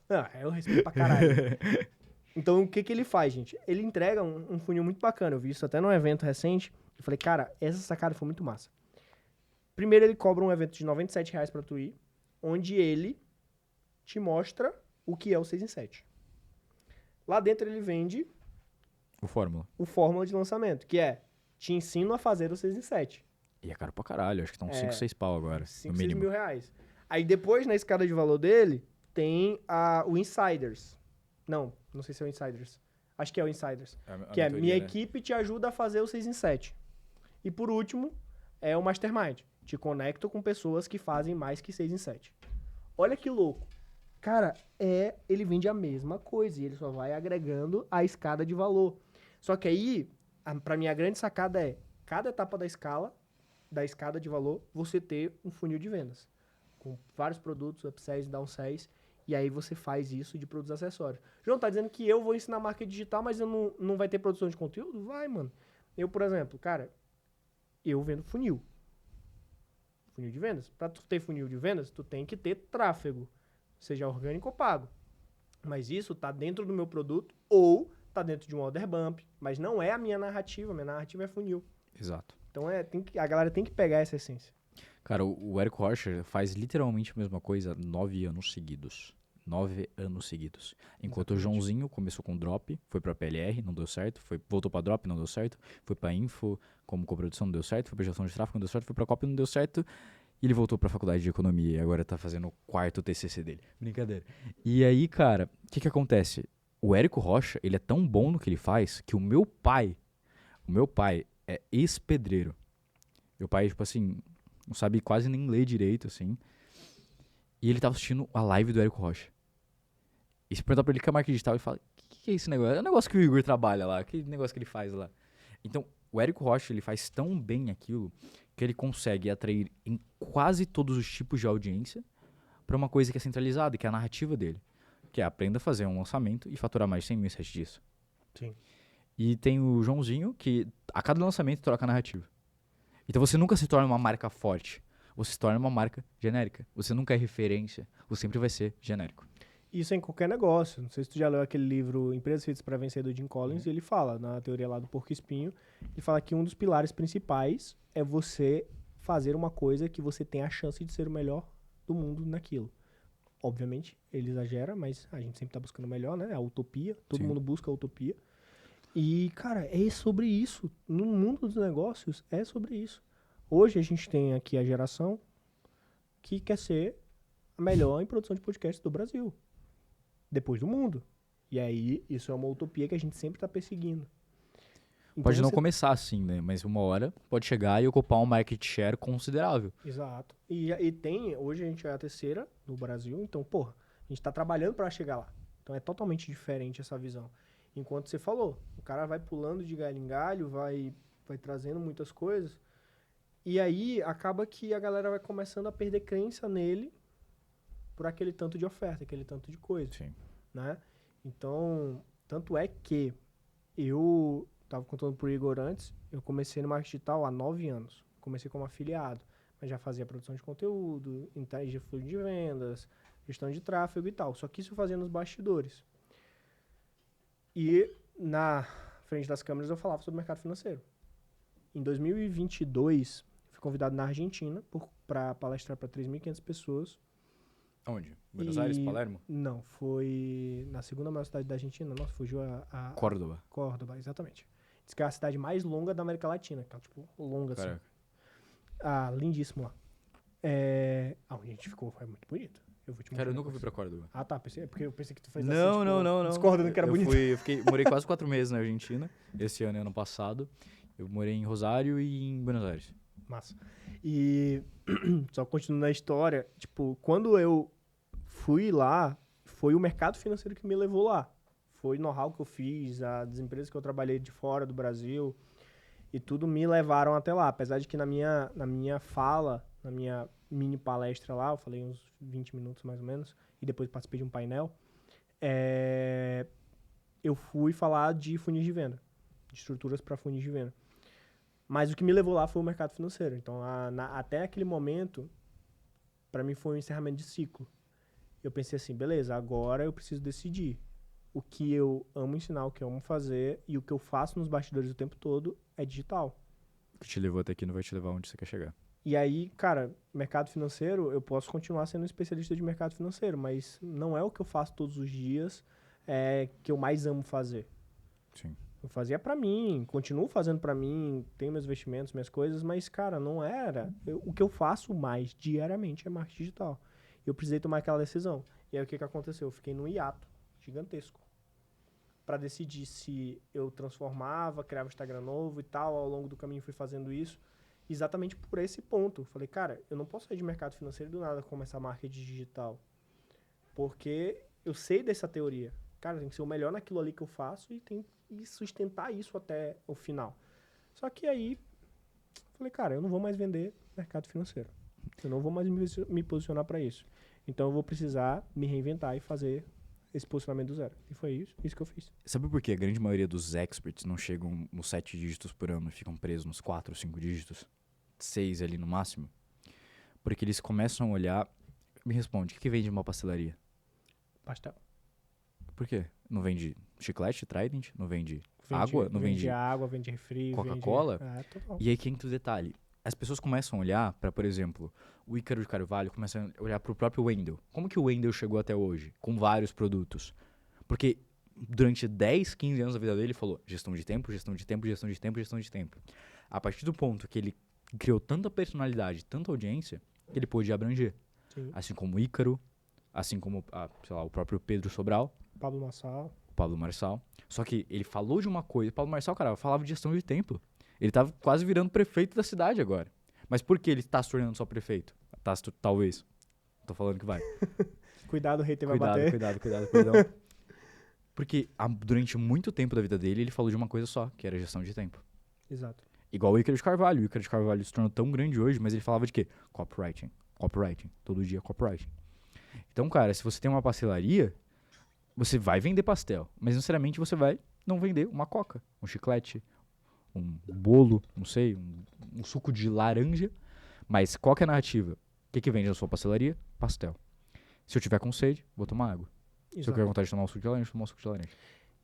Não, eu respeito pra caralho. Então, o que ele faz, gente? Ele entrega um funil muito bacana. Eu vi isso até num evento recente. Eu falei, cara, essa sacada foi muito massa. Primeiro, ele cobra um evento de R$97 pra tu ir, onde ele te mostra o que é o 6 em 7. Lá dentro, ele vende O o fórmula de lançamento, que é, te ensino a fazer o 6 em 7. E é caro pra caralho, acho que estão 5, 6 pau agora, 5, no 6 mínimo. mil reais. Aí depois, na escada de valor dele, tem o Insiders. Não sei se é o Insiders. Acho que é o Insiders. Que é, minha equipe te ajuda a fazer o 6 em 7. E por último, é o Mastermind. Te conecto com pessoas que fazem mais que 6 em 7. Olha que louco. Cara, ele vende a mesma coisa e ele só vai agregando a escada de valor. Só que aí, pra mim, a grande sacada é, cada etapa da escada de valor, você ter um funil de vendas. Com vários produtos, upsells e downsells. E aí você faz isso de produtos acessórios. João, tá dizendo que eu vou ensinar marketing digital, mas eu não vai ter produção de conteúdo? Vai, mano. Eu, por exemplo, cara, eu vendo funil. Funil de vendas. Pra tu ter funil de vendas, tu tem que ter tráfego. Seja orgânico ou pago. Mas isso tá dentro do meu produto ou tá dentro de um order bump. Mas não é a minha narrativa. Minha narrativa é funil. Exato. Então a galera tem que pegar essa essência. Cara, o Érico Rocha faz literalmente a mesma coisa 9 anos seguidos. 9 anos seguidos. Enquanto o Joãozinho começou com Drop, foi pra PLR, não deu certo. Voltou pra Drop, não deu certo. Foi pra Info, como coprodução, não deu certo. Foi pra gestão de tráfego, não deu certo. Foi pra Copy, não deu certo. E ele voltou pra faculdade de economia e agora tá fazendo o 4º TCC dele. Brincadeira. E aí, cara, o que acontece? O Érico Rocha, ele é tão bom no que ele faz que o meu pai é ex-pedreiro. Meu pai, tipo assim, não sabe quase nem ler direito, assim. E ele tava assistindo a live do Érico Rocha. E se perguntar pra ele que é marketing digital, ele fala, o que é esse negócio? É um negócio que o Igor trabalha lá, que negócio que ele faz lá. Então, o Érico Rocha, ele faz tão bem aquilo que ele consegue atrair em quase todos os tipos de audiência pra uma coisa que é centralizada, que é a narrativa dele. Que é aprenda a fazer um lançamento e faturar mais de 100 mil em 7 dias. Sim. E tem o Joãozinho, que a cada lançamento troca a narrativa. Então você nunca se torna uma marca forte. Você se torna uma marca genérica. Você nunca é referência. Você sempre vai ser genérico. Isso em qualquer negócio. Não sei se tu já leu aquele livro Empresas Feitas para Vencer, do Jim Collins, e ele fala, na teoria lá do porco espinho, ele fala que um dos pilares principais é você fazer uma coisa que você tem a chance de ser o melhor do mundo naquilo. Obviamente, ele exagera, mas a gente sempre tá buscando o melhor, né? A utopia. Todo Sim. mundo busca a utopia. E, cara, é sobre isso. No mundo dos negócios, é sobre isso. Hoje a gente tem aqui a geração que quer ser a melhor em produção de podcast do Brasil. Depois do mundo. E aí, isso é uma utopia que a gente sempre está perseguindo. Então Pode não começar assim, né? Mas uma hora pode chegar e ocupar um market share considerável. Exato. E tem, hoje a gente é a terceira no Brasil, então, porra, a gente tá trabalhando para chegar lá. Então é totalmente diferente essa visão. Enquanto você falou, o cara vai pulando de galho em galho, vai trazendo muitas coisas, e aí acaba que a galera vai começando a perder crença nele por aquele tanto de oferta, aquele tanto de coisa. Sim. Né? Então, tanto é que eu tava contando pro Igor antes, eu comecei no marketing digital há 9 anos. Comecei como afiliado, mas já fazia produção de conteúdo, inteligência de fluxo de vendas, gestão de tráfego e tal. Só que isso eu fazia nos bastidores. E na frente das câmeras eu falava sobre mercado financeiro. Em 2022, fui convidado na Argentina para palestrar para 3.500 pessoas. Onde? Buenos Aires, Palermo? Não, foi na segunda maior cidade da Argentina. Nossa, fugiu a Córdoba. Córdoba, exatamente. Diz que é a cidade mais longa da América Latina, que é tipo longa assim. Caraca. Ah, lindíssimo lá. Onde a gente ficou foi muito bonito. Eu vou te mostrar. Cara, eu nunca fui depois. pra Córdoba. Ah, tá. Porque eu pensei que tu fez Não, assim, não. discordando que era bonito. Morei quase 4 meses na Argentina, esse ano e ano passado. Eu morei em Rosário e em Buenos Aires. Massa. E só continuando a história, tipo, quando eu fui lá, foi o mercado financeiro que me levou lá. Foi o know-how que eu fiz, as empresas que eu trabalhei de fora do Brasil, e tudo me levaram até lá. Apesar de que na minha fala, na minha mini palestra lá, eu falei uns 20 minutos mais ou menos, e depois participei de um painel, eu fui falar de funis de venda, de estruturas para funis de venda. Mas o que me levou lá foi o mercado financeiro. Então, até aquele momento, para mim foi um encerramento de ciclo. Eu pensei assim, beleza, agora eu preciso decidir o que eu amo ensinar, o que eu amo fazer, e o que eu faço nos bastidores o tempo todo é digital. O que te levou até aqui não vai te levar onde você quer chegar. E aí, cara, mercado financeiro, eu posso continuar sendo um especialista de mercado financeiro, mas não é o que eu faço todos os dias, que eu mais amo fazer. Sim. Eu fazia pra mim, continuo fazendo pra mim, tenho meus investimentos, minhas coisas, mas, cara, não era. O que eu faço mais diariamente é marketing digital. Eu precisei tomar aquela decisão. E aí, o que aconteceu? Eu fiquei num hiato gigantesco pra decidir se eu transformava, criava um Instagram novo e tal. Ao longo do caminho fui fazendo isso, exatamente por esse ponto. Falei, cara, eu não posso sair de mercado financeiro e do nada começar marketing digital. Porque eu sei dessa teoria. Cara, tem que ser o melhor naquilo ali que eu faço e sustentar isso até o final. Só que aí, falei, cara, eu não vou mais vender mercado financeiro. Eu não vou mais me posicionar para isso. Então eu vou precisar me reinventar e fazer esse posicionamento do zero. E foi isso que eu fiz. Sabe por que a grande maioria dos experts não chegam nos 7 dígitos por ano e ficam presos nos 4 ou 5 dígitos? 6 ali no máximo? Porque eles começam a olhar... Me responde, o que vende uma pastelaria? Pastel. Por quê? Não vende chiclete, Trident? Não vende água? Não vende água, vende refri, Coca-Cola? Total. E aí que entra o detalhe. As pessoas começam a olhar para, por exemplo, o Ícaro de Carvalho, começam a olhar para o próprio Wendel. Como que o Wendel chegou até hoje? Com vários produtos. Porque durante 10, 15 anos da vida dele, ele falou gestão de tempo, gestão de tempo, gestão de tempo, gestão de tempo. A partir do ponto que ele criou tanta personalidade, tanta audiência, que ele pôde abranger. Sim. Assim como o Ícaro, assim como sei lá, o próprio Pedro Sobral. Pablo Marçal. Só que ele falou de uma coisa. Pablo Marçal, cara, falava de gestão de tempo. Ele tava quase virando prefeito da cidade agora. Mas por que ele tá se tornando só prefeito? Talvez. Tô falando que vai. Cuidado, o hater vai bater. Cuidado, perdão. Porque durante muito tempo da vida dele, ele falou de uma coisa só, que era gestão de tempo. Exato. Igual o Ícaro de Carvalho. O Ícaro de Carvalho se tornou tão grande hoje, mas ele falava de quê? Copywriting. Todo dia copywriting. Então, cara, se você tem uma pastelaria, você vai vender pastel. Mas, necessariamente, você vai não vender uma coca, um chiclete, um bolo, não sei, um suco de laranja. Mas qual que é a narrativa? O que vende na sua pastelaria? Pastel. Se eu tiver com sede, vou tomar água. Exato. Se eu tiver vontade de tomar um suco de laranja, vou tomar um suco de laranja.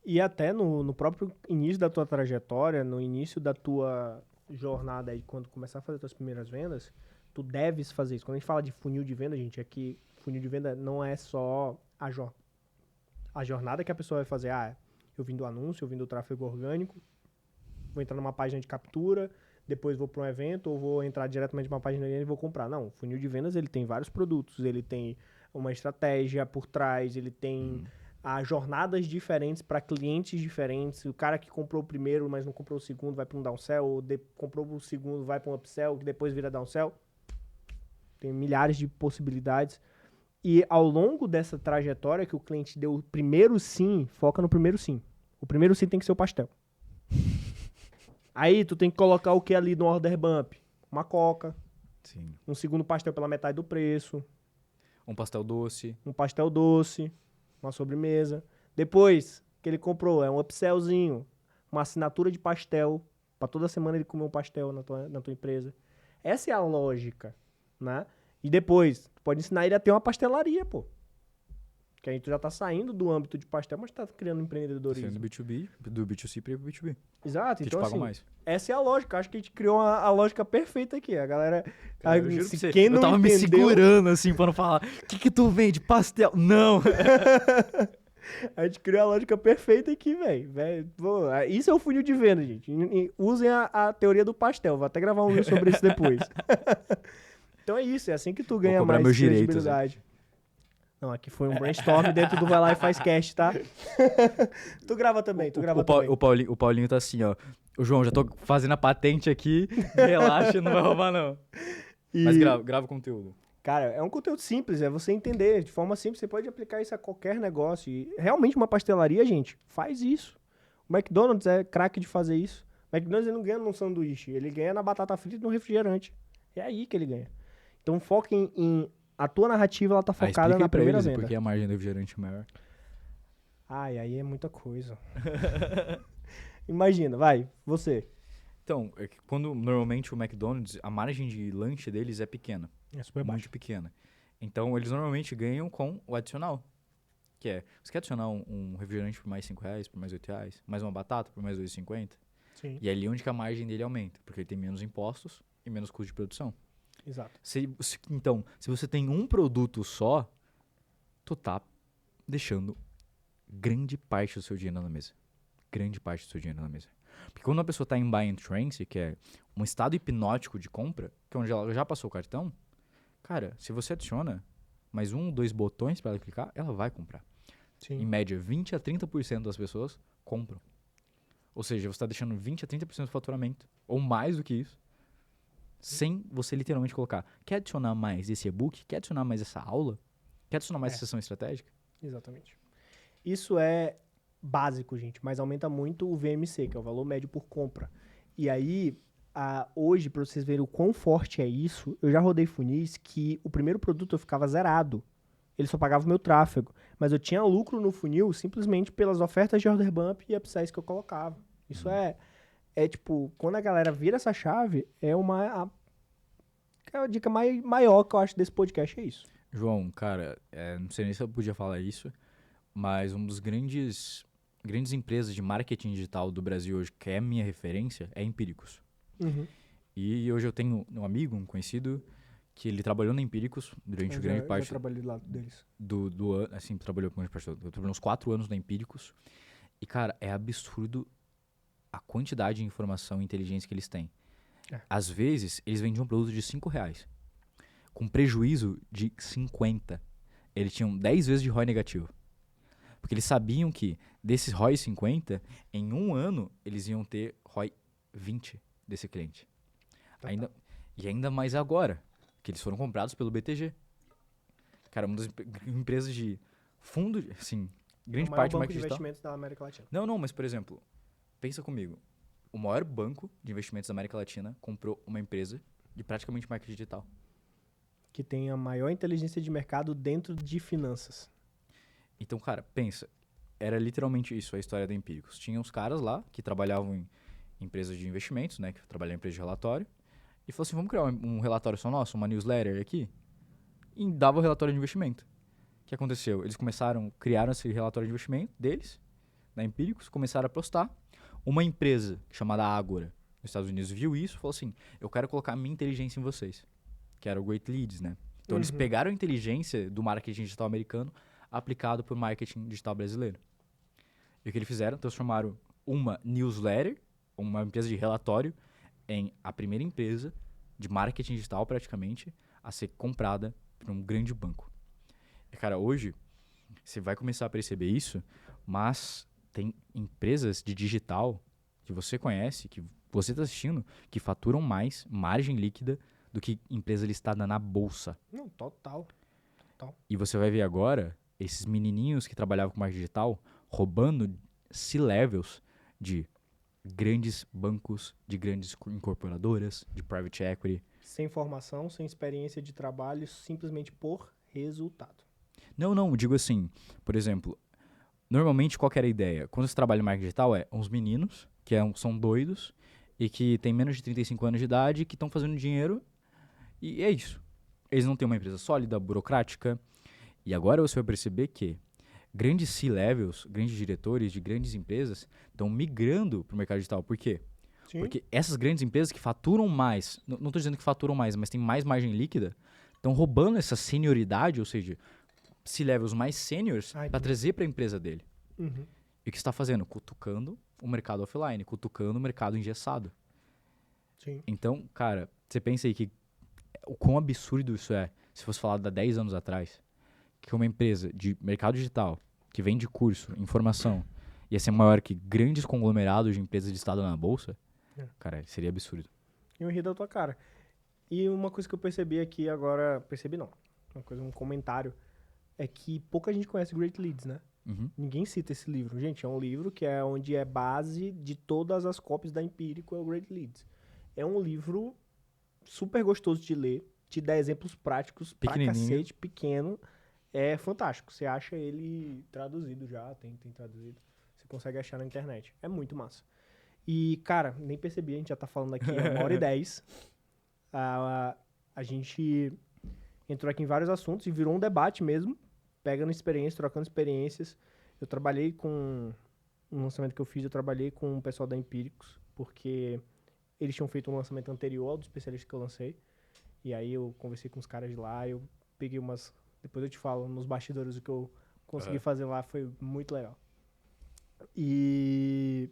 E até no próprio início da tua trajetória, no início da tua jornada aí, quando começar a fazer as tuas primeiras vendas, tu deves fazer isso. Quando a gente fala de funil de venda, gente, é que funil de venda não é só a jornada que a pessoa vai fazer. Eu vim do anúncio, eu vim do tráfego orgânico, vou entrar numa página de captura, depois vou para um evento ou vou entrar diretamente numa página e vou comprar. Não, o funil de vendas ele tem vários produtos, ele tem uma estratégia por trás, ele tem jornadas diferentes para clientes diferentes. O cara que comprou o primeiro, mas não comprou o segundo, vai para um downsell, ou comprou o segundo, vai para um upsell, que depois vira downsell. Tem milhares de possibilidades. E ao longo dessa trajetória que o cliente deu o primeiro sim, foca no primeiro sim. O primeiro sim tem que ser o pastel. Aí tu tem que colocar o que ali no order bump? Uma coca. Sim. Um segundo pastel pela metade do preço. Um pastel doce. Um pastel doce. Uma sobremesa. Depois que ele comprou, é um upsellzinho. Uma assinatura de pastel. Pra toda semana ele comer um pastel na tua empresa. Essa é a lógica, né? E depois, tu pode ensinar ele a ter uma pastelaria, pô. Que a gente já tá saindo do âmbito de pastel, mas tá criando empreendedorismo. Sendo B2B, do B2C para o B2B. Exato, que então te pagam assim, mais. Essa é a lógica. Acho que a gente criou a lógica perfeita aqui. A galera... Cara, eu juro pra você, quem não eu tava me entendeu- segurando assim pra não falar, o que tu vende? Pastel? Não! A gente criou a lógica perfeita aqui, velho. Isso é o funil de venda, gente. Usem a teoria do pastel. Vou até gravar um vídeo sobre isso depois. Então é isso. É assim que tu ganha cobrar mais meus direitos, credibilidade. Não, aqui foi um brainstorm dentro do Vai Lá e Faz Cast, tá? Tu grava também, também. O Paulinho tá assim, ó. O João, já tô fazendo a patente aqui. Relaxa, não vai roubar, não. Mas grava o conteúdo. Cara, é um conteúdo simples, é você entender. De forma simples, você pode aplicar isso a qualquer negócio. E realmente uma pastelaria, gente, faz isso. O McDonald's é craque de fazer isso. O McDonald's ele não ganha num sanduíche, ele ganha na batata frita e no refrigerante. É aí que ele ganha. Então foca a tua narrativa, ela tá focada explica na aí pra primeira eles venda. porque a margem do refrigerante é maior. Ai, aí é muita coisa. Imagina, vai, você. Então, é que quando normalmente o McDonald's, a margem de lanche deles é pequena. É super Muito pequena. Então, eles normalmente ganham com o adicional. Que é, você quer adicionar um refrigerante por mais R$5, por mais R$8, mais uma batata por mais R$2,50? Sim, E é ali onde que a margem dele aumenta, porque ele tem menos impostos e menos custo de produção. exato. Então, se você tem um produto só, tu tá deixando grande parte do seu dinheiro na mesa. Grande parte do seu dinheiro na mesa. Porque quando a pessoa tá em buy and trance, que é um estado hipnótico de compra, que é onde ela já passou o cartão, cara, se você adiciona mais um ou dois botões para ela clicar, ela vai comprar. Em Sim. média, 20 a 30% das pessoas compram. Ou seja, você está deixando 20 a 30% do faturamento, ou mais do que isso, sem você literalmente colocar, quer adicionar mais esse e-book? Quer adicionar mais essa aula? Quer adicionar mais É. essa sessão estratégica? Exatamente. Isso é básico, gente, mas aumenta muito o VMC, que é o valor médio por compra. E aí, hoje, para vocês verem o quão forte é isso, eu já rodei funis que o primeiro produto eu ficava zerado. Ele só pagava o meu tráfego. Mas eu tinha lucro no funil simplesmente pelas ofertas de order bump e upsells que eu colocava. Isso é tipo, quando a galera vira essa chave, é a dica maior que eu acho desse podcast, é isso. João, cara, não sei nem se eu podia falar isso, mas um dos grandes empresas de marketing digital do Brasil hoje, que é minha referência, é Empíricos. Uhum. E hoje eu tenho um amigo, um conhecido, que ele trabalhou na Empíricos durante grande Eu já parte trabalhei do lado deles. do ano, assim, trabalhou com grande parte eu trabalhei uns 4 anos na Empíricos. E, cara, é absurdo a quantidade de informação e inteligência que eles têm. É. Às vezes, eles vendiam um produto de R$5, com prejuízo de 50. Eles tinham 10 vezes de ROI negativo. Porque eles sabiam que desses ROI 50, em um ano, eles iam ter ROI 20 desse cliente. E ainda mais agora, que eles foram comprados pelo BTG. Cara, uma das empresas de fundo, assim, grande É o maior parte do banco de marketing digital. investimentos da América Latina. Não, mas por exemplo, pensa comigo. O maior banco de investimentos da América Latina comprou uma empresa de praticamente marketing digital. Que tem a maior inteligência de mercado dentro de finanças. Então, cara, pensa. Era literalmente isso, a história da Empíricos. Tinha uns caras lá que trabalhavam em empresas de investimentos, né? Que trabalhavam em empresas de relatório. E falou assim, vamos criar um relatório só nosso, uma newsletter aqui. E dava o relatório de investimento. O que aconteceu? Eles criaram esse relatório de investimento deles, da Empíricos, começaram a postar. Uma empresa chamada Agora, nos Estados Unidos, viu isso e falou assim, eu quero colocar a minha inteligência em vocês. Que era o Great Leads, né? Então eles pegaram a inteligência do marketing digital americano aplicado para o marketing digital brasileiro. E o que eles fizeram? Transformaram uma newsletter, uma empresa de relatório, em a primeira empresa de marketing digital, praticamente, a ser comprada por um grande banco. E, cara, hoje, você vai começar a perceber isso, mas tem empresas de digital que você conhece, que você está assistindo, que faturam mais margem líquida do que empresa listada na bolsa. Não, total. E você vai ver agora esses menininhos que trabalhavam com marketing digital roubando C-levels de grandes bancos, de grandes incorporadoras, de private equity. Sem formação, sem experiência de trabalho, simplesmente por resultado. Não, digo assim, por exemplo, normalmente qual que era a ideia? Quando você trabalha em marketing digital é uns meninos que são doidos e que têm menos de 35 anos de idade que estão fazendo dinheiro e é isso. Eles não têm uma empresa sólida, burocrática. E agora você vai perceber que grandes C-levels, grandes diretores de grandes empresas estão migrando para o mercado digital. Por quê? Sim. Porque essas grandes empresas que faturam mais, não estou dizendo que faturam mais, mas têm mais margem líquida, estão roubando essa senioridade, ou seja, C-levels mais seniors, para trazer para a empresa dele. Uhum. E o que está fazendo? Cutucando o mercado offline, cutucando o mercado engessado. Sim. Então, cara, você pensa aí que o quão absurdo isso é, se fosse falado há 10 anos atrás, que uma empresa de mercado digital, que vende curso, informação, ia ser maior que grandes conglomerados de empresas listadas na bolsa, cara, seria absurdo. Eu ri da tua cara. E uma coisa que eu percebi aqui agora, percebi não, um comentário, é que pouca gente conhece Great Leads, né? Uhum. Ninguém cita esse livro. Gente, é um livro que é onde é base de todas as cópias da Empírico, é o Great Leads. É um livro super gostoso de ler, te dá exemplos práticos pra Pequenininho. cacete, pequeno. É fantástico. Você acha ele traduzido já, tem traduzido. Você consegue achar na internet. É muito massa. E, cara, nem percebi, a gente já tá falando aqui 1h10. A gente entrou aqui em vários assuntos e virou um debate mesmo, pegando experiências, trocando experiências. Eu trabalhei com um lançamento que eu fiz, eu trabalhei com o pessoal da Empíricos, porque eles tinham feito um lançamento anterior ao do especialista que eu lancei. E aí eu conversei com os caras de lá, eu peguei umas... Depois eu te falo, nos bastidores, o que eu consegui fazer lá foi muito legal. E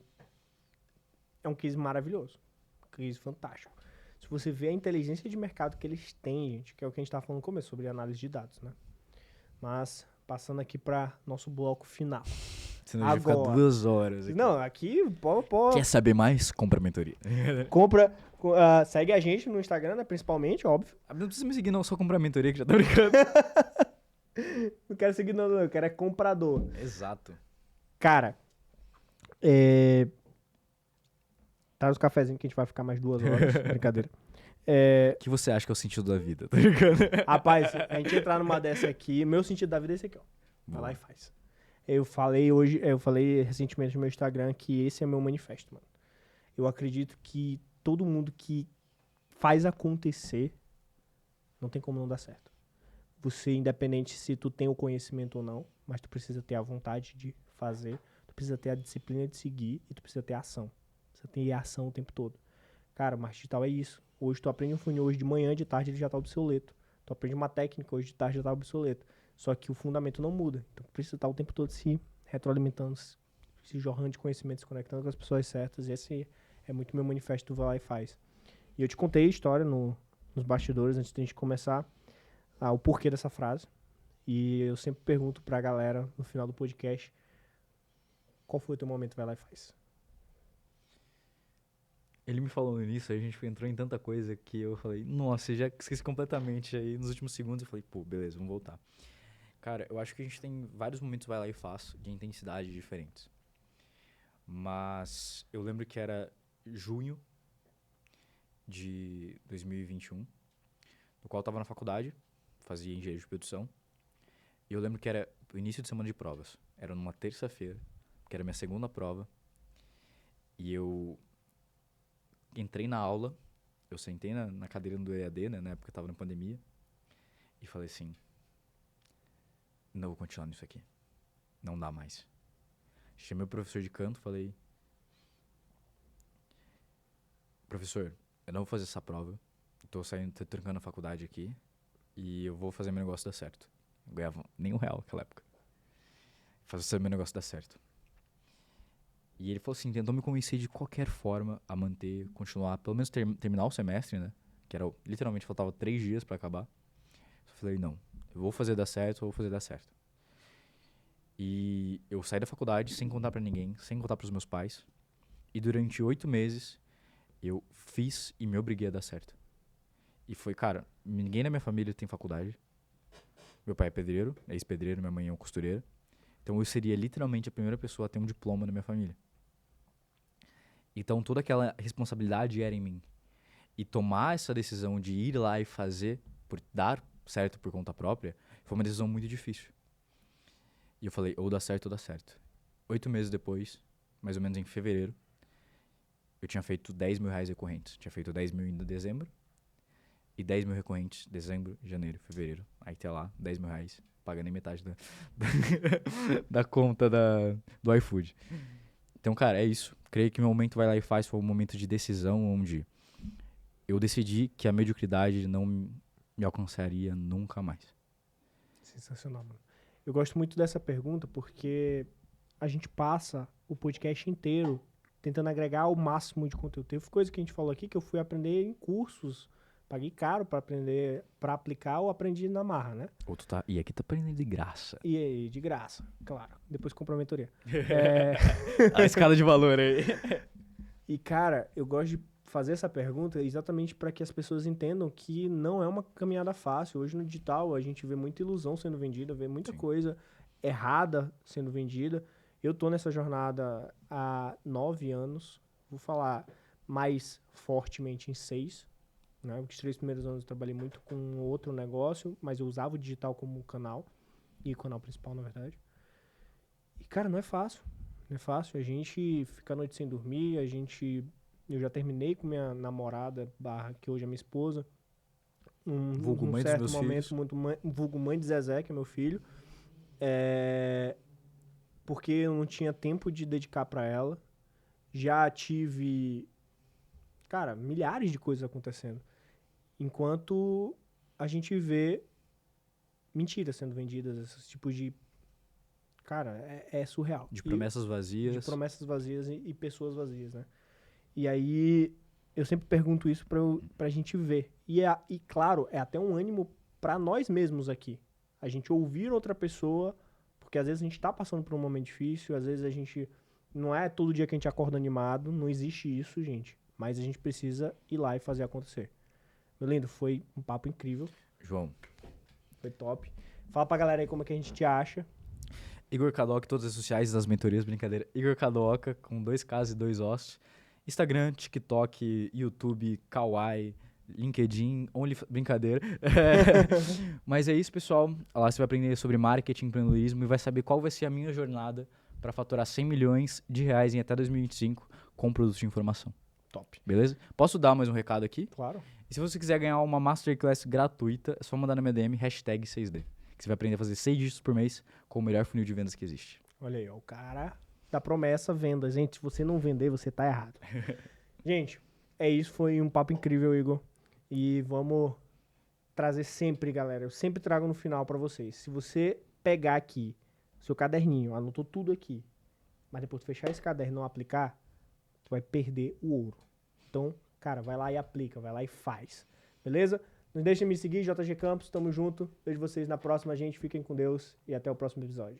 é um case maravilhoso. Um case fantástico. Se você vê a inteligência de mercado que eles têm, gente, que é o que a gente estava falando no começo, sobre análise de dados, né? Mas, passando aqui para nosso bloco final. Senão a gente vai ficar 2 horas aqui. Não, aqui, Quer saber mais? Compra a mentoria. compra, segue a gente no Instagram, né, principalmente, óbvio. Não precisa me seguir não, só comprar a mentoria que já tá brincando. Não quero seguir não, eu quero é comprador. Exato. Cara, traz os cafezinhos que a gente vai ficar mais 2 horas, brincadeira. O que você acha que é o sentido da vida, tá ligado? Rapaz, a gente entrar numa dessa aqui, meu sentido da vida é esse aqui, ó. Vai lá e faz. Eu falei recentemente no meu Instagram que esse é meu manifesto, mano. Eu acredito que todo mundo que faz acontecer, não tem como não dar certo. Você, independente se tu tem o conhecimento ou não, mas tu precisa ter a vontade de fazer, tu precisa ter a disciplina de seguir e tu precisa ter ação. Você tem ação o tempo todo. Cara, o marketing digital é isso. Hoje tu aprende um funil, hoje de manhã, de tarde ele já tá obsoleto. Tu aprende uma técnica, hoje de tarde já tá obsoleto. Só que o fundamento não muda. Então precisa estar o tempo todo se retroalimentando, se jorrando de conhecimento, se conectando com as pessoas certas. E esse é muito meu manifesto do Vai Lá e Faz. E eu te contei a história nos bastidores, antes de a gente começar, o porquê dessa frase. E eu sempre pergunto pra galera, no final do podcast, qual foi o teu momento Vai Lá e Faz? Ele me falou no início, a gente entrou em tanta coisa que eu falei, nossa, eu já esqueci completamente. Aí nos últimos segundos eu falei, pô, beleza, vamos voltar. Cara, eu acho que a gente tem vários momentos Vai Lá e Faz de intensidade diferentes. Mas eu lembro que era junho de 2021, no qual eu tava na faculdade, fazia engenharia de produção. E eu lembro que era o início de semana de provas. Era numa terça-feira, que era minha segunda prova. E eu entrei na aula, eu sentei na cadeira do EAD, né, na época eu tava na pandemia, e falei assim, não vou continuar nisso aqui. Não dá mais. Chamei o professor de canto, falei, professor, eu não vou fazer essa prova, tô trancando a faculdade aqui, e eu vou fazer meu negócio dar certo. Eu ganhava nem R$1 naquela época. Fazer meu negócio dar certo. E ele falou assim, tentou me convencer de qualquer forma a manter, continuar, pelo menos terminar o semestre, né? Que era, literalmente, faltava 3 dias pra acabar. Eu falei, não, eu vou fazer dar certo, eu vou fazer dar certo. E eu saí da faculdade sem contar pra ninguém, sem contar pros meus pais. E durante 8 meses, eu fiz e me obriguei a dar certo. E foi, cara, ninguém na minha família tem faculdade. Meu pai é pedreiro, é ex-pedreiro, minha mãe é costureira. Então eu seria literalmente a primeira pessoa a ter um diploma na minha família. Então toda aquela responsabilidade era em mim. E tomar essa decisão de ir lá e fazer, por dar certo por conta própria, foi uma decisão muito difícil. E eu falei, ou dá certo ou dá certo. 8 meses depois, mais ou menos em fevereiro, eu tinha feito R$10.000 recorrentes. Tinha feito 10 mil em dezembro e 10 mil recorrentes dezembro, janeiro, fevereiro. Aí até lá, R$10.000, pagando nem metade da conta do iFood. Então, cara, é isso. Creio que o meu momento Vai Lá e Faz foi um momento de decisão onde eu decidi que a mediocridade não me alcançaria nunca mais. Sensacional, mano. Eu gosto muito dessa pergunta porque a gente passa o podcast inteiro tentando agregar o máximo de conteúdo. Teve coisa que a gente falou aqui que eu fui aprender em cursos, paguei caro pra aprender, pra aplicar, ou aprendi na marra, né? E aqui tá aprendendo de graça. E aí, de graça, claro. Depois compra a mentoria. A escala de valor aí. E, cara, eu gosto de fazer essa pergunta exatamente para que as pessoas entendam que não é uma caminhada fácil. Hoje no digital a gente vê muita ilusão sendo vendida, vê muita Sim. coisa errada sendo vendida. Eu tô nessa jornada há 9 anos, vou falar mais fortemente em 6, né? Os 3 primeiros anos eu trabalhei muito com outro negócio, mas eu usava o digital como canal, e o canal principal, na verdade. E, cara, não é fácil. Não é fácil. A gente fica a noite sem dormir, eu já terminei com minha namorada, que hoje é minha esposa, Vulgo num mãe dos certo meus momento, filhos. vulgo mãe de Zezé, que é meu filho, porque eu não tinha tempo de dedicar pra ela. Já tive, cara, milhares de coisas acontecendo. Enquanto a gente vê mentiras sendo vendidas, esses tipos de... Cara, é surreal. De E promessas de vazias. promessas vazias e pessoas vazias, né? E aí, eu sempre pergunto isso pra gente ver. E claro, é até um ânimo pra nós mesmos aqui. A gente ouvir outra pessoa, porque às vezes a gente tá passando por um momento difícil, às vezes a gente... Não é todo dia que a gente acorda animado, não existe isso, gente. Mas a gente precisa ir lá e fazer acontecer. Meu lindo, foi um papo incrível, João. foi top. Fala pra galera aí como é que a gente te acha. Igor Kadoka, todas as redes sociais das mentorias, brincadeira. Igor Kadoka, com 2 Ks e 2 Os. Instagram, TikTok, YouTube, Kawaii, LinkedIn, brincadeira. Mas é isso, pessoal. Lá você vai aprender sobre marketing, empreendedorismo e vai saber qual vai ser a minha jornada para faturar 100 milhões de reais em até 2025 com produtos de informação. Top. Beleza? Posso dar mais um recado aqui? Claro. E se você quiser ganhar uma Masterclass gratuita, é só mandar na minha DM, #6D. Que você vai aprender a fazer 6 dígitos por mês com o melhor funil de vendas que existe. Olha aí, ó, o cara da promessa venda. Gente, se você não vender, você tá errado. Gente, é isso. Foi um papo incrível, Igor. E vamos trazer sempre, galera. Eu sempre trago no final pra vocês. Se você pegar aqui seu caderninho, anotou tudo aqui, mas depois fechar esse caderno e não aplicar, tu vai perder o ouro. Então, cara, vai lá e aplica, vai lá e faz. Beleza? Não deixem de me seguir, JG Campos. Tamo junto. Vejo vocês na próxima, gente. Fiquem com Deus e até o próximo episódio.